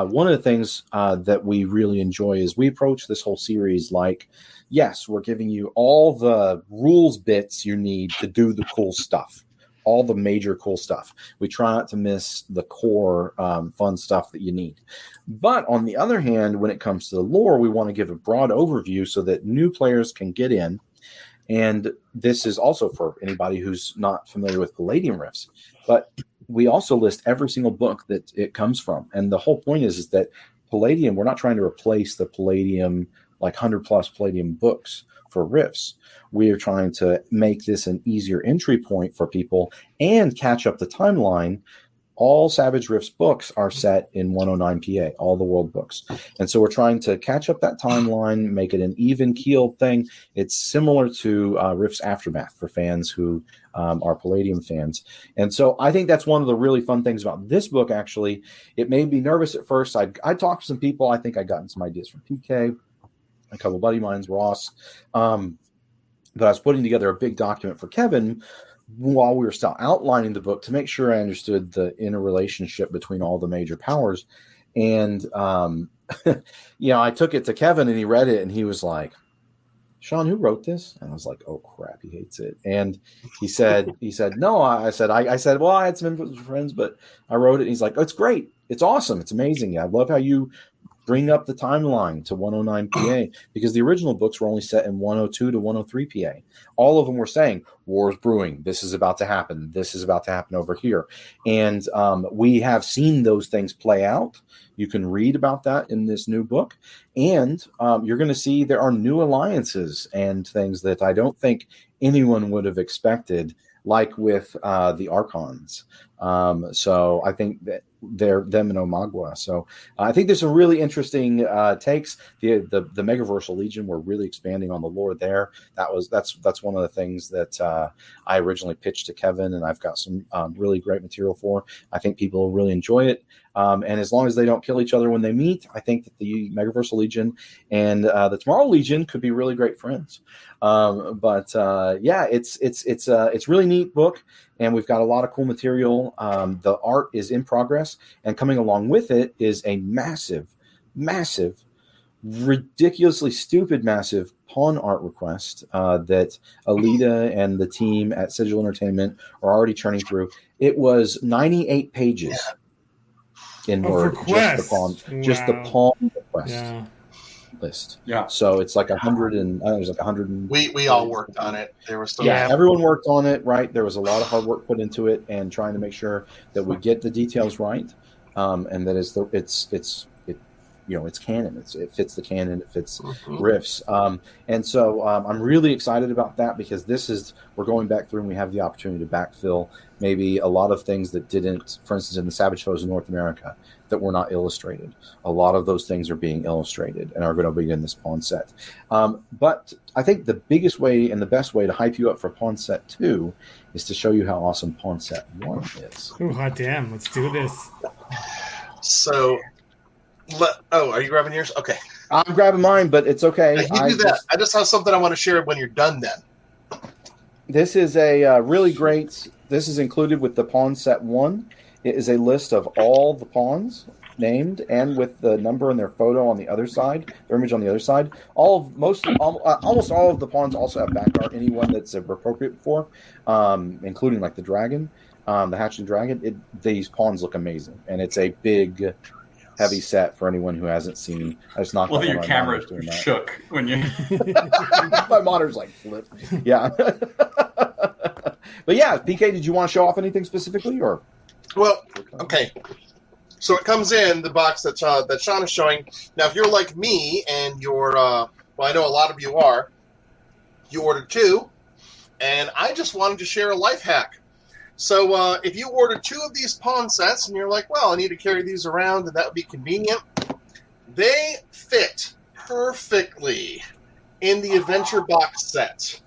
one of the things that we really enjoy is we approach this whole series like, yes, we're giving you all the rules bits you need to do the cool stuff, all the major cool stuff. We try not to miss the core fun stuff that you need. But on the other hand, when it comes to the lore, we want to give a broad overview so that new players can get in. And this is also for anybody who's not familiar with Palladium Rifts. But we also list every single book that it comes from. And the whole point is that Palladium, we're not trying to replace the Palladium, like 100 plus Palladium books for Rifts. We are trying to make this an easier entry point for people and catch up the timeline. All SavageRifts books are set in 109 PA, all the world books. And so we're trying to catch up that timeline, make it an even keeled thing. It's similar to Rifts Aftermath for fans who are Palladium fans. And so I think that's one of the really fun things about this book, actually. It made me nervous at first. I talked to some people. I think I gotten some ideas from PK, a couple of buddy of mine's, Ross. But I was putting together a big document for Kevin while we were still outlining the book to make sure I understood the interrelationship between all the major powers. And, I took it to Kevin and he read it and he was like, Sean, who wrote this? And I was like, oh crap, he hates it. And he said, no, I said, well, I had some input from friends, but I wrote it. And he's like, oh, it's great. It's awesome. It's amazing. I love how you bring up the timeline to 109 PA, because the original books were only set in 102 to 103 PA. All of them were saying, war's brewing. This is about to happen. This is about to happen over here. And we have seen those things play out. You can read about that in this new book. And you're going to see there are new alliances and things that I don't think anyone would have expected, like with the Archons. So I think that they're them and Omagua. So I think there's some really interesting takes. The Megaversal Legion, we're really expanding on the lore there. That's one of the things that I originally pitched to Kevin, and I've got some really great material for. I think people will really enjoy it. And as long as they don't kill each other when they meet, I think that the Megaversal Legion and the Tomorrow Legion could be really great friends. It's a really neat book, and we've got a lot of cool material. The art is in progress, and coming along with it is a massive, ridiculously stupid, massive pawn art request that Alita and the team at Sigil Entertainment are already churning through. It was 98 pages. In Word, just the pawn request list. Yeah. So it's like 100 and there's like 100. And we all worked on it. There was everyone worked on it, right? There was a lot of hard work put into it, and trying to make sure that we get the details right, and that it's canon. It fits the canon. It fits Rifts. And so I'm really excited about that, because we're going back through and we have the opportunity to backfill maybe a lot of things that didn't, for instance, in the Savage Foes of North America, that were not illustrated. A lot of those things are being illustrated and are going to be in this pawn set. But I think the biggest way and the best way to hype you up for pawn set 2 is to show you how awesome pawn set 1 is. Oh, hot damn. Let's do this. So... are you grabbing yours? Okay. I'm grabbing mine, but it's okay. You do that. I just have something I want to share when you're done then. This is a really great... This is included with the pawn set 1. It is a list of all the pawns named, and with the number and their photo on the other side, their image on the other side. Almost all of the pawns also have back art, anyone that's appropriate for, including like the dragon, the hatchling dragon. These pawns look amazing, and it's a big... heavy set for anyone who hasn't seen. I just knocked off your camera shook when you. My monitor's like flip. Yeah. But yeah, PK, did you want to show off anything specifically, or? Well, okay. So it comes in the box that Sean is showing. Now, if you're like me and you're, well, I know a lot of you are, you ordered 2, and I just wanted to share a life hack. So if you ordered 2 of these pawn sets and you're like, well, I need to carry these around and that would be convenient, they fit perfectly in the Adventure Box set,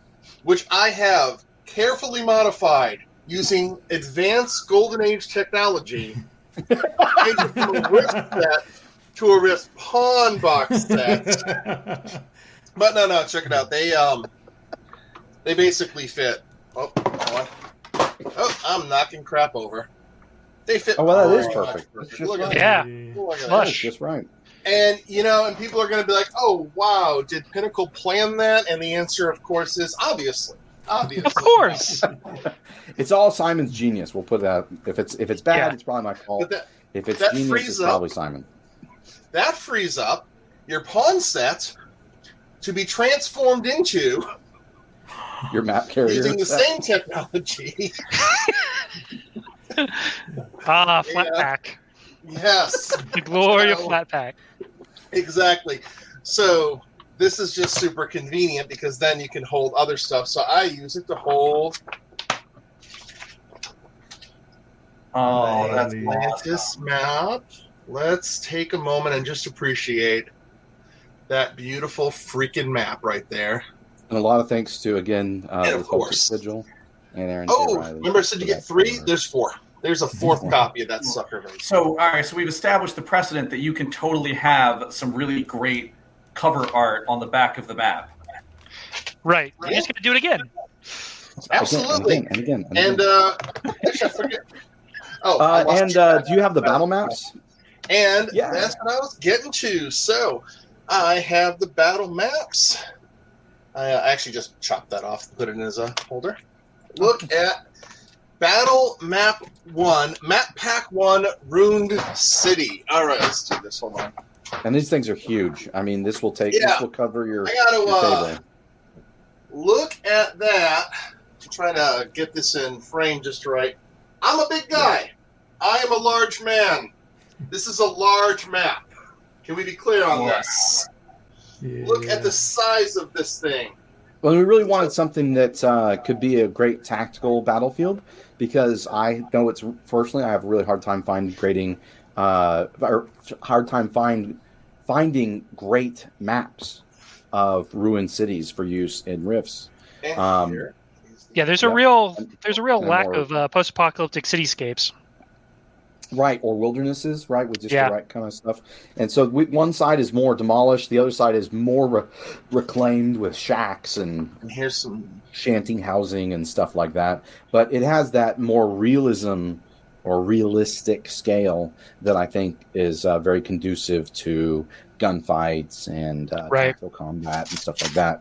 which I have carefully modified using advanced Golden Age technology from a Rift set to a Rift pawn box set. But no, check it out. They basically fit. Oh, hold on. Oh, I'm knocking crap over. They fit. Oh, well, that is pretty much perfect. That's just Look at right. that. Yeah. Look at that. Flush. That's right. And, and people are going to be like, oh, wow, did Pinnacle plan that? And the answer, of course, is obviously. Of course. It's all Simon's genius. We'll put that. If it's bad, Yeah. it's probably my fault. But If it's that genius, frees it's up- probably Simon. that frees up your pawn set to be transformed into, Your map carrier. using the set. same technology. Flat Yeah. pack. Yes, The glory of So- flat pack. exactly. So this is just super convenient because then you can hold other stuff. So I use it to hold Oh, the that's Atlantis map. Let's take a moment and just appreciate that beautiful freaking map right there. And a lot of thanks to, again, And of the folks course. at Sigil and Aaron. Oh, Riley remember I said you for get that 3? cover. There's 4. There's a 4th copy of that sucker. So, all right, so we've established the precedent that you can totally have some really great cover art on the back of the map. Right. You're just going to do it again. Absolutely. And again. And actually, I forget. Oh, I lost And track. do you have the battle maps? And Yeah. that's what I was getting to. So I have the battle maps. I actually just chopped that off and put it in as a holder. Look at Battle Map 1, Map Pack 1, Ruined City. All right, let's do this. Hold on. And these things are huge. I mean, this will Yeah. this will cover your, I your gotta table. look at that. I'm trying to get this in frame just right. I'm a big guy. I am a large man. This is a large map. Can we be clear on this? Look at the size of this thing. Well, we really wanted something that could be a great tactical battlefield because I know it's personally I have a really hard time finding finding great maps of ruined cities for use in Rifts. And here is the- Yeah, there's Yeah. a real And lack more- of post-apocalyptic cityscapes. Right, or wildernesses, right, with just Yeah. the right kind of stuff. And so one side is more demolished, the other side is more reclaimed with shacks and And here's some. shanty housing and stuff like that. But it has that more realism or realistic scale that I think is very conducive to gunfights and Right. tactical combat and stuff like that.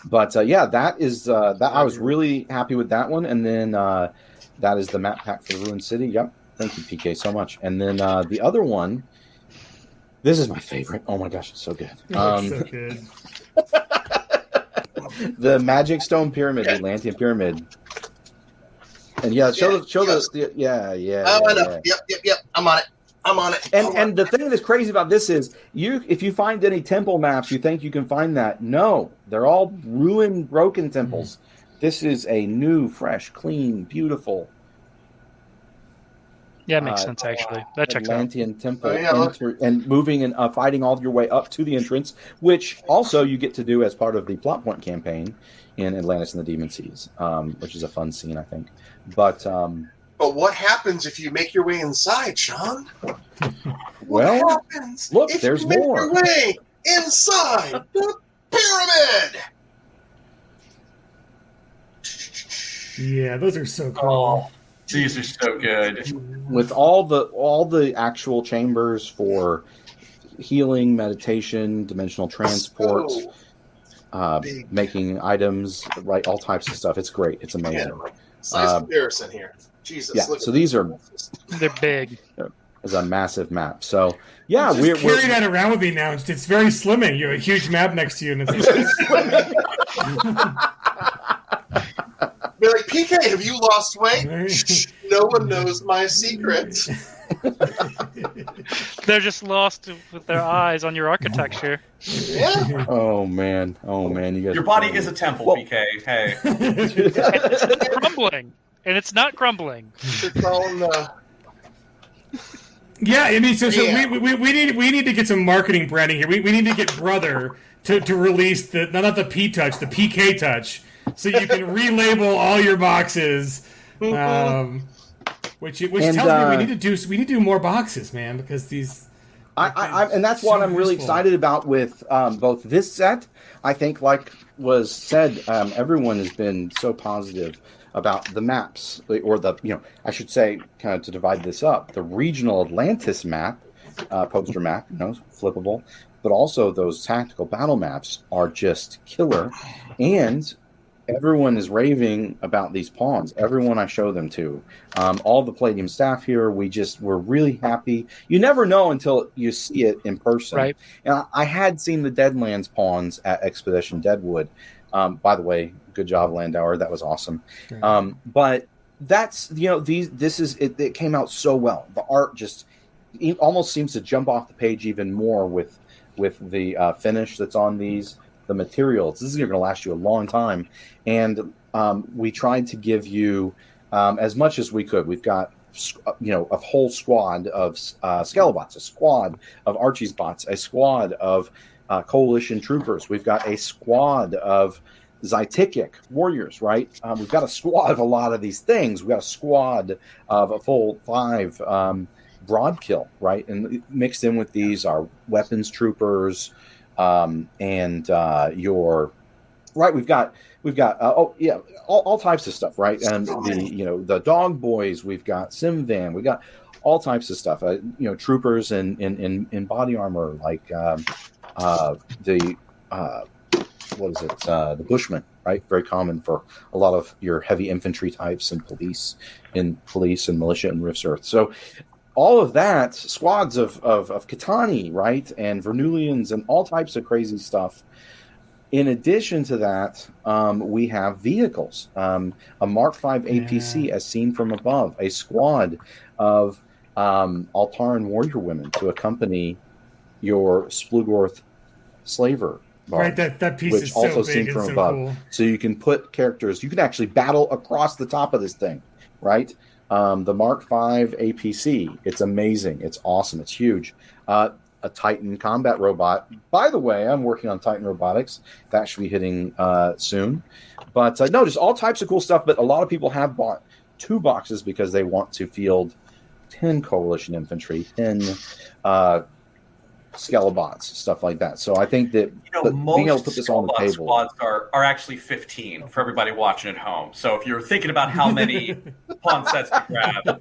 But yeah, that is that. I was really happy with that one. And then that is the map pack for the Ruined City. Yep. Thank you, PK, so much. And then the other one, this is my favorite. Oh my gosh, it's so good. That's so good. The Magic Stone Pyramid, the Atlantean Pyramid. And yeah, show the yeah. Oh, I know. Yep. I'm on it. And the thing that's crazy about this is if you find any temple maps, you think you can find that. No, they're all ruined, broken temples. This is a new, fresh, clean, beautiful Yeah, it makes sense, actually. That checks out. Atlantean temple, Oh, yeah, look. and moving and fighting all your way up to the entrance, which also you get to do as part of the plot point campaign in Atlantis and the Demon Seas, which is a fun scene, I think. But But what happens if you make your way inside, Sean? well, What happens look, if there's you make more. your way inside the pyramid? Yeah, those are so cool. Oh, these are so good. with all the actual chambers for healing, meditation, dimensional transport, So big. making items, right, all types of stuff. It's great. It's amazing. Size comparison here. Jesus. Yeah, Look so at these are They're big. It's a massive map. So yeah, Just carry that around with me now. It's very slimming. You have a huge map next to you, and it's Be like, PK, have you lost weight? Shh, no one knows my secret. They're just lost with their eyes on your architecture. Yeah. Oh man, you guys. Your body is a temple, Well- BK. Hey. It's crumbling, and it's not crumbling. It's on, Yeah, I mean, so Yeah. we need to get some marketing branding here. We need to get Brother to release not the P touch, the PK touch, so you can relabel all your boxes. Which tells me we need to do more boxes, man, because these. And that's what I'm really excited about with both this set. I think, like was said, everyone has been so positive about the maps, or I should say, kind of to divide this up, the regional Atlantis map, poster map, flippable, but also those tactical battle maps are just killer, and everyone is raving about these pawns. Everyone I show them to, all the Palladium staff here, we're really happy. You never know until you see it in person. Right. And I had seen the Deadlands pawns at Expedition Deadwood. By the way, good job, Landauer. That was awesome. But that's it came out so well. The art just almost seems to jump off the page even more with the finish that's on these. The materials. This is going to last you a long time, and we tried to give you as much as we could. We've got a whole squad of Skelelots, a squad of Archie's bots, a squad of Coalition troopers. We've got a squad of Zytikic warriors, right? We've got a squad of a lot of these things. We've got a squad of a full 5 Broadkill, right? And mixed in with these are weapons troopers. And your right, we've got all types of stuff, right? And the dog boys, we've got Simvan, we've got all types of stuff. Troopers in body armor, like the Bushmen, right? Very common for a lot of your heavy infantry types and police and militia and Rift's Earth. So all of that, squads of Kitani, right, and Vernulians and all types of crazy stuff. In addition to that, we have vehicles, a Mark V APC as seen from above, a squad of Altaran warrior women to accompany your Splugorth slaver. Right, that piece which is also so big seen and from so above. cool. So you can put characters. You can actually battle across the top of this thing, right? The Mark V APC. It's amazing. It's awesome. It's huge. A Titan combat robot. By the way, I'm working on Titan Robotics. That should be hitting soon. But no, just all types of cool stuff. But a lot of people have bought 2 boxes because they want to field 10 Coalition infantry, 10 Skelelots, stuff like that. So I think that being able to put this on the table. Squads are actually 15 for everybody watching at home. So if you're thinking about how many pawn sets to grab,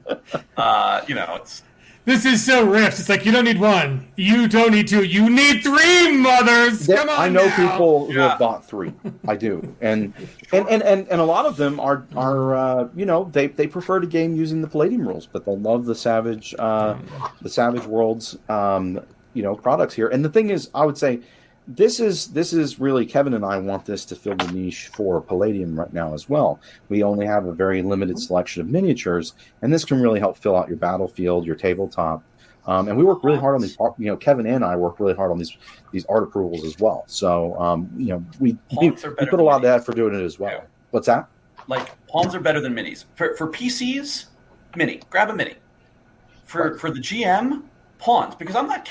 it's. This is so Rift. It's like you don't need 1, you don't need 2, you need 3, mothers. Come on, I know now. people who have bought 3. I do, and a lot of them are they prefer to game using the Palladium rules, but they love the Savage Worlds products here. And the thing is, I would say this is really, Kevin and I want this to fill the niche for Palladium right now as well. We only have a very limited selection of miniatures, and this can really help fill out your battlefield, your tabletop. And we work really hard on these. Kevin and I work really hard on these art approvals as well. So we put a lot of effort doing it as well. Yeah. What's that? Like, pawns are better than minis. For PCs, mini. Grab a mini. For the GM, pawns, because I'm not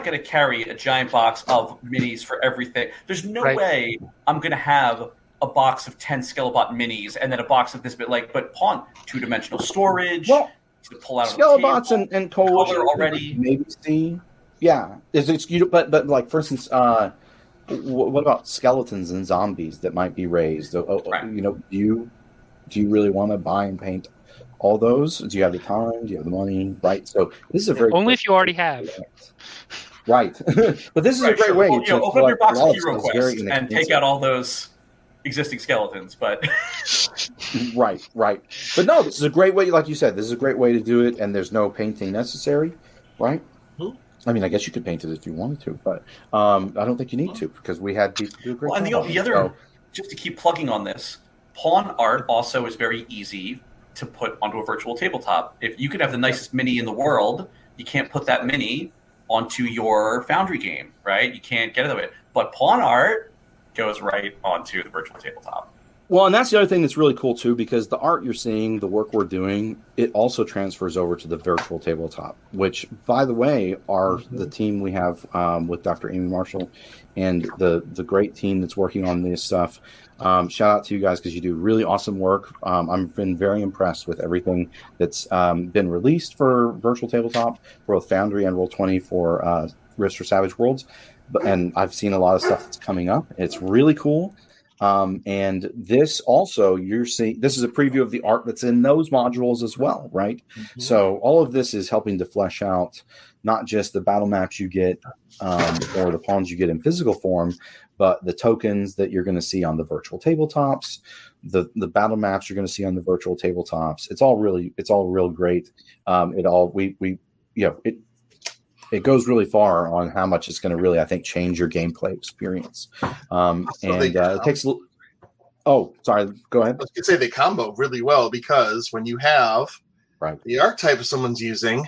going to carry a giant box of minis for everything. There's no way I'm going to have a box of 10 Skelebot minis and then a box of this bit, but pawn, 2-dimensional storage. Well, to pull out Skelebots and Coalition already maybe see. Yeah, but like, for instance, what about skeletons and zombies that might be raised? Do you really want to buy and paint all those? Do you have the time? Do you have the money? Right. So this is a very only if you already have. Right. But this is a great way to open up your box of Hero Quest and take out all those existing skeletons. But right. But no, this is a great way. Like you said, this is a great way to do it, and there's no painting necessary. Right. I mean, I guess you could paint it if you wanted to, but I don't think you need to, because we had people do a great job. And the other, just to keep plugging on this, pawn art also is very easy to put onto a virtual tabletop. If you could have the nicest mini in the world, you can't put that mini onto your Foundry game, right? You can't get it that way. But pawn art goes right onto the virtual tabletop. Well, and that's the other thing that's really cool too, because the art you're seeing, the work we're doing, it also transfers over to the virtual tabletop, which, by the way, are the team we have with Dr. Amy Marshall and the great team that's working on this stuff. Shout out to you guys because you do really awesome work. I've been very impressed with everything that's been released for virtual tabletop, for both Foundry and Roll20 for Rifts for Savage Worlds. And I've seen a lot of stuff that's coming up. It's really cool. And this also, you're seeing, this is a preview of the art that's in those modules as well, right? Mm-hmm. So all of this is helping to flesh out not just the battle maps you get or the pawns you get in physical form, but the tokens that you're going to see on the virtual tabletops, the battle maps you're going to see on the virtual tabletops. It's all real great. It goes really far on how much it's going to really, I think, change your gameplay experience. It takes a little. Oh, sorry. Go ahead. I was going to say they combo really well because when you have the archetype someone's using,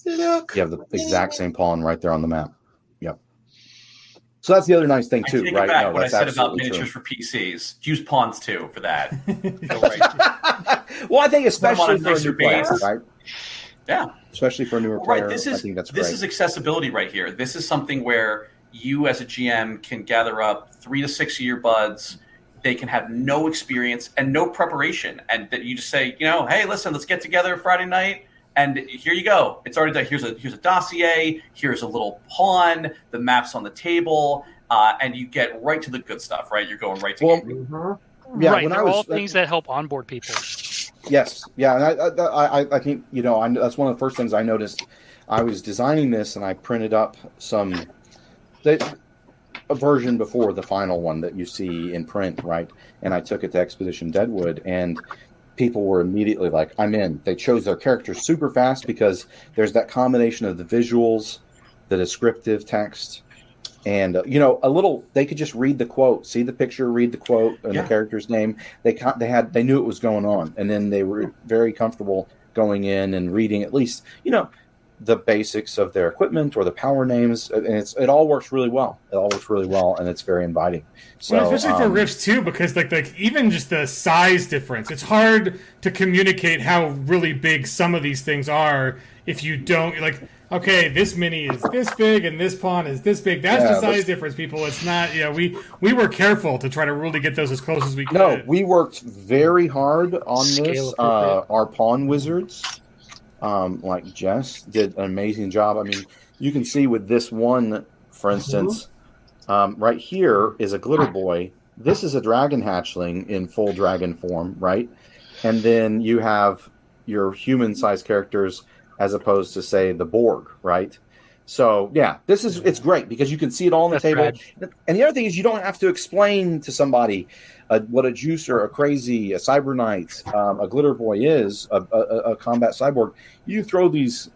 you have the exact same pawn right there on the map. Yep. So that's the other nice thing too, I take right? It back no, what I said about miniatures for PCs. Use pawns too for that. Well, I think especially for a new player, right? Yeah. Especially for a newer player, I think that's great. This is accessibility right here. This is something where you as a GM can gather up 3 to 6 year buds. They can have no experience and no preparation. And that you just say, hey, listen, let's get together Friday night. And here you go. It's already done. Here's a dossier. Here's a little pawn. The map's on the table. And you get right to the good stuff, right? You're going right to game. Yeah, right. They're all things that help onboard people. Yes, yeah, and I think that's one of the first things I noticed. I was designing this, and I printed up a version before the final one that you see in print, right? And I took it to Expedition Deadwood, and people were immediately like, "I'm in." They chose their characters super fast because there's that combination of the visuals, the descriptive text, and they could just read the quote, see the picture, read the quote and the character's name. They knew it was going on, and then they were very comfortable going in and reading at least the basics of their equipment or the power names, and it all works really well. It all works really well, and it's very inviting. So, especially for Rifts too, because like even just the size difference, it's hard to communicate how really big some of these things are if you don't like. Okay, this mini is this big and this pawn is this big. That's the size difference, people. It's not, we were careful to try to really get those as close as we could. No, we worked very hard on this. Our pawn wizards, like Jess, did an amazing job. I mean, you can see with this one, for instance, right here is a glitter boy. This is a dragon hatchling in full dragon form, right? And then you have your human-sized characters as opposed to, say, the Borg, right? So, yeah, it's great because you can see it all on the table. Rad. And the other thing is you don't have to explain to somebody what a juicer, a crazy, a cyber knight, a glitter boy is, a combat cyborg. You throw these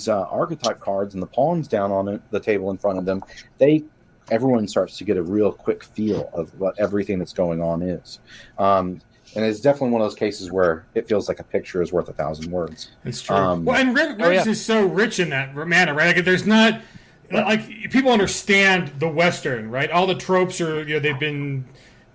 archetype cards and the pawns down on the table in front of them, everyone starts to get a real quick feel of what everything that's going on is. And it's definitely one of those cases where it feels like a picture is worth 1,000 words. It's true. And Rifts is so rich in that manner, right? Like, there's not like people understand the Western, right? All the tropes are they've been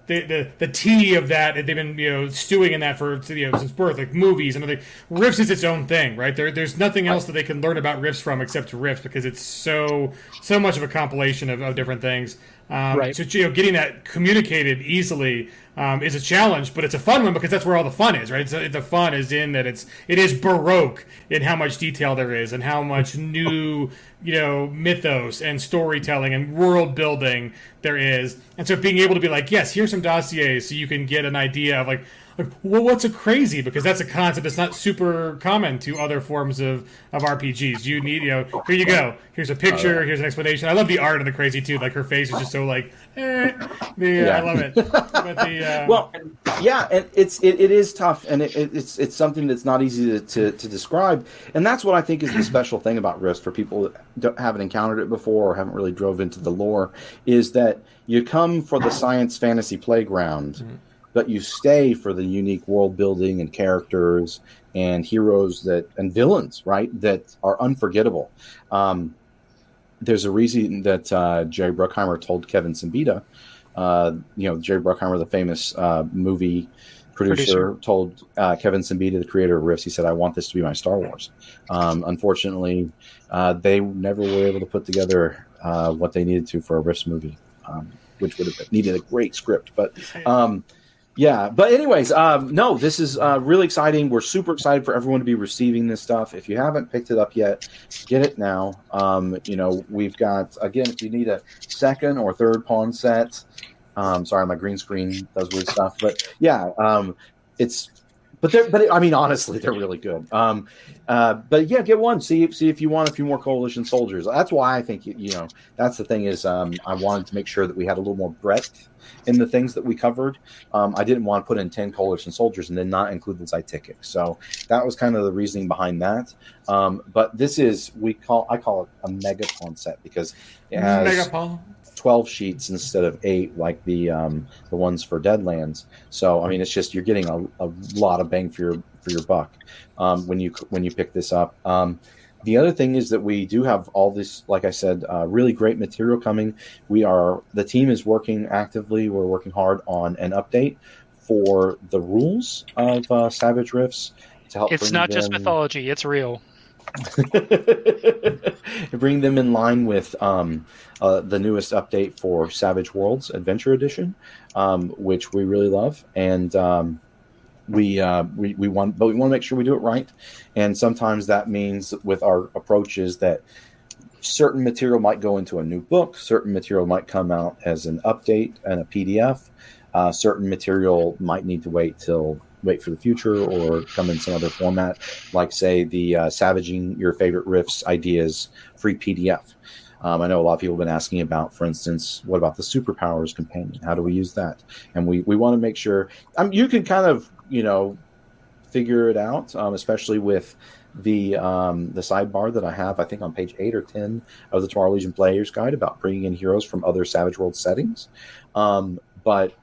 the tea of that. They've been stewing in that for since birth, like movies and everything. Rifts is its own thing, right? There's nothing else that they can learn about Rifts from except Rifts because it's so much of a compilation of different things. Right. So getting that communicated easily is a challenge, but it's a fun one because that's where all the fun is, right? The fun is in that it is Baroque in how much detail there is and how much new mythos and storytelling and world building there is, and so being able to be like, yes, here's some dossiers so you can get an idea of like what's a crazy, because that's a concept that's not super common to other forms of RPGs. You need, here you go. Here's a picture. Here's an explanation. I love the art of the crazy too. Like her face is just so like, I love it. But and it is tough, and it's something that's not easy to describe, and that's what I think is the special thing about Rifts for people that haven't encountered it before or haven't really drove into the lore, is that you come for the science fantasy playground. Mm-hmm. but you stay for the unique world building and characters and heroes and villains, right, that are unforgettable. There's a reason that Jerry Bruckheimer told Kevin Siembieda, Jerry Bruckheimer, the famous movie producer, told Kevin Siembieda, the creator of Rifts, he said, "I want this to be my Star Wars." Unfortunately, they never were able to put together what they needed to for a Rifts movie, which would have needed a great script. But but anyways, no, this is really exciting. We're super excited for everyone to be receiving this stuff. If you haven't picked it up yet, get it now. We've got, again, if you need a second or third pawn set, sorry, my green screen does weird stuff, but honestly, they're really good. But yeah, get one. See if you want a few more coalition soldiers. That's why I think that's the thing is I wanted to make sure that we had a little more breadth in the things that we covered. I didn't want to put in 10 coalition soldiers and then not include the Zytikic. So that was kind of the reasoning behind that. But this is I call it a megapon set because it has 12 sheets instead of 8 like the ones for Deadlands. So I mean, it's just you're getting a lot of bang for your buck when you pick this up. The other thing is that we do have all this, like I said, really great material coming. The team is working actively. We're working hard on an update for the rules of SavageRifts to help. It's not just mythology; it's real. Bring them in line with the newest update for Savage Worlds Adventure Edition, which we really love, and we want to make sure we do it right. And sometimes that means with our approaches that certain material might go into a new book, certain material might come out as an update and a PDF, certain material might need to wait for the future or come in some other format, like say the Savaging Your Favorite Rifts Ideas free PDF. I know a lot of people have been asking about, for instance, what about the Superpowers companion? How do we use that? And we want to make sure you can kind of figure it out, especially with the sidebar that I have, I think on page 8 or 10 of the Tomorrow Legion Player's Guide about bringing in heroes from other Savage World settings. But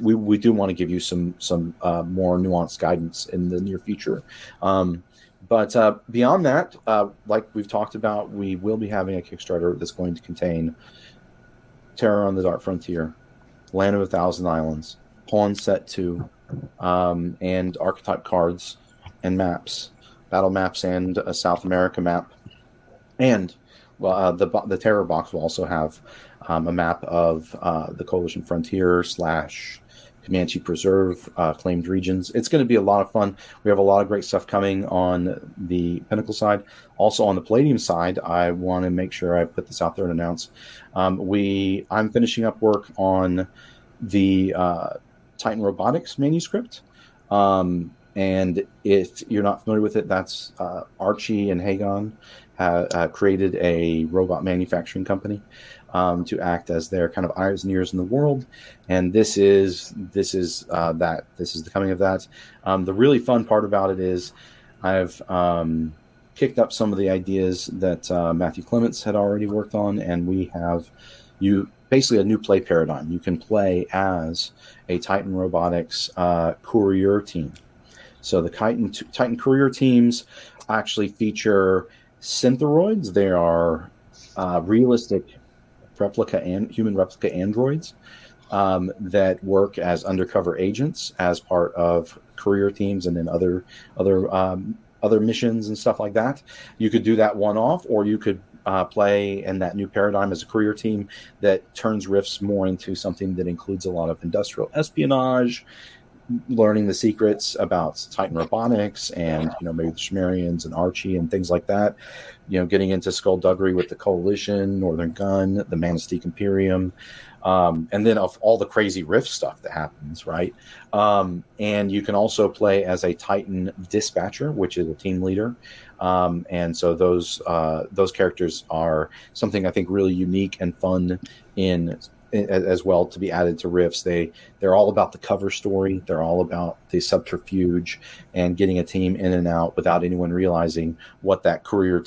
we do want to give you some more nuanced guidance in the near future. But beyond that, like we've talked about, we will be having a Kickstarter that's going to contain Terror on the Dark Frontier, Land of a Thousand Islands, Pawn Set 2, and archetype cards and maps, battle maps, and a South America map. And the Terror box will also have a map of the Coalition Frontier / Comanche Preserve claimed regions. It's going to be a lot of fun. We have a lot of great stuff coming on the Pinnacle side. Also on the Palladium side, I want to make sure I put this out there and announce. I'm finishing up work on the Titan Robotics manuscript. And if you're not familiar with it, that's Archie and Hagon created a robot manufacturing company to act as their kind of eyes and ears in the world, and this is the coming of that. The really fun part about it is I've picked up some of the ideas that Matthew Clements had already worked on, and we have basically a new play paradigm. You can play as a Titan Robotics courier team. So the Titan courier teams actually feature synthoroids. They are realistic human replica androids that work as undercover agents as part of courier teams and then other missions and stuff like that. You could do that one-off, or you could play in that new paradigm as a courier team that turns Rifts more into something that includes a lot of industrial espionage, learning the secrets about Titan Robotics and maybe the Sumerians and Archie and things like that. Getting into skullduggery with the Coalition, Northern Gun, the Manuscript Imperium, and then of all the crazy Rift stuff that happens, right? And you can also play as a Titan Dispatcher, which is a team leader. And so those characters are something I think really unique and fun as well to be added to Rifts. They're all about the cover story. They're all about the subterfuge and getting a team in and out without anyone realizing what that courier team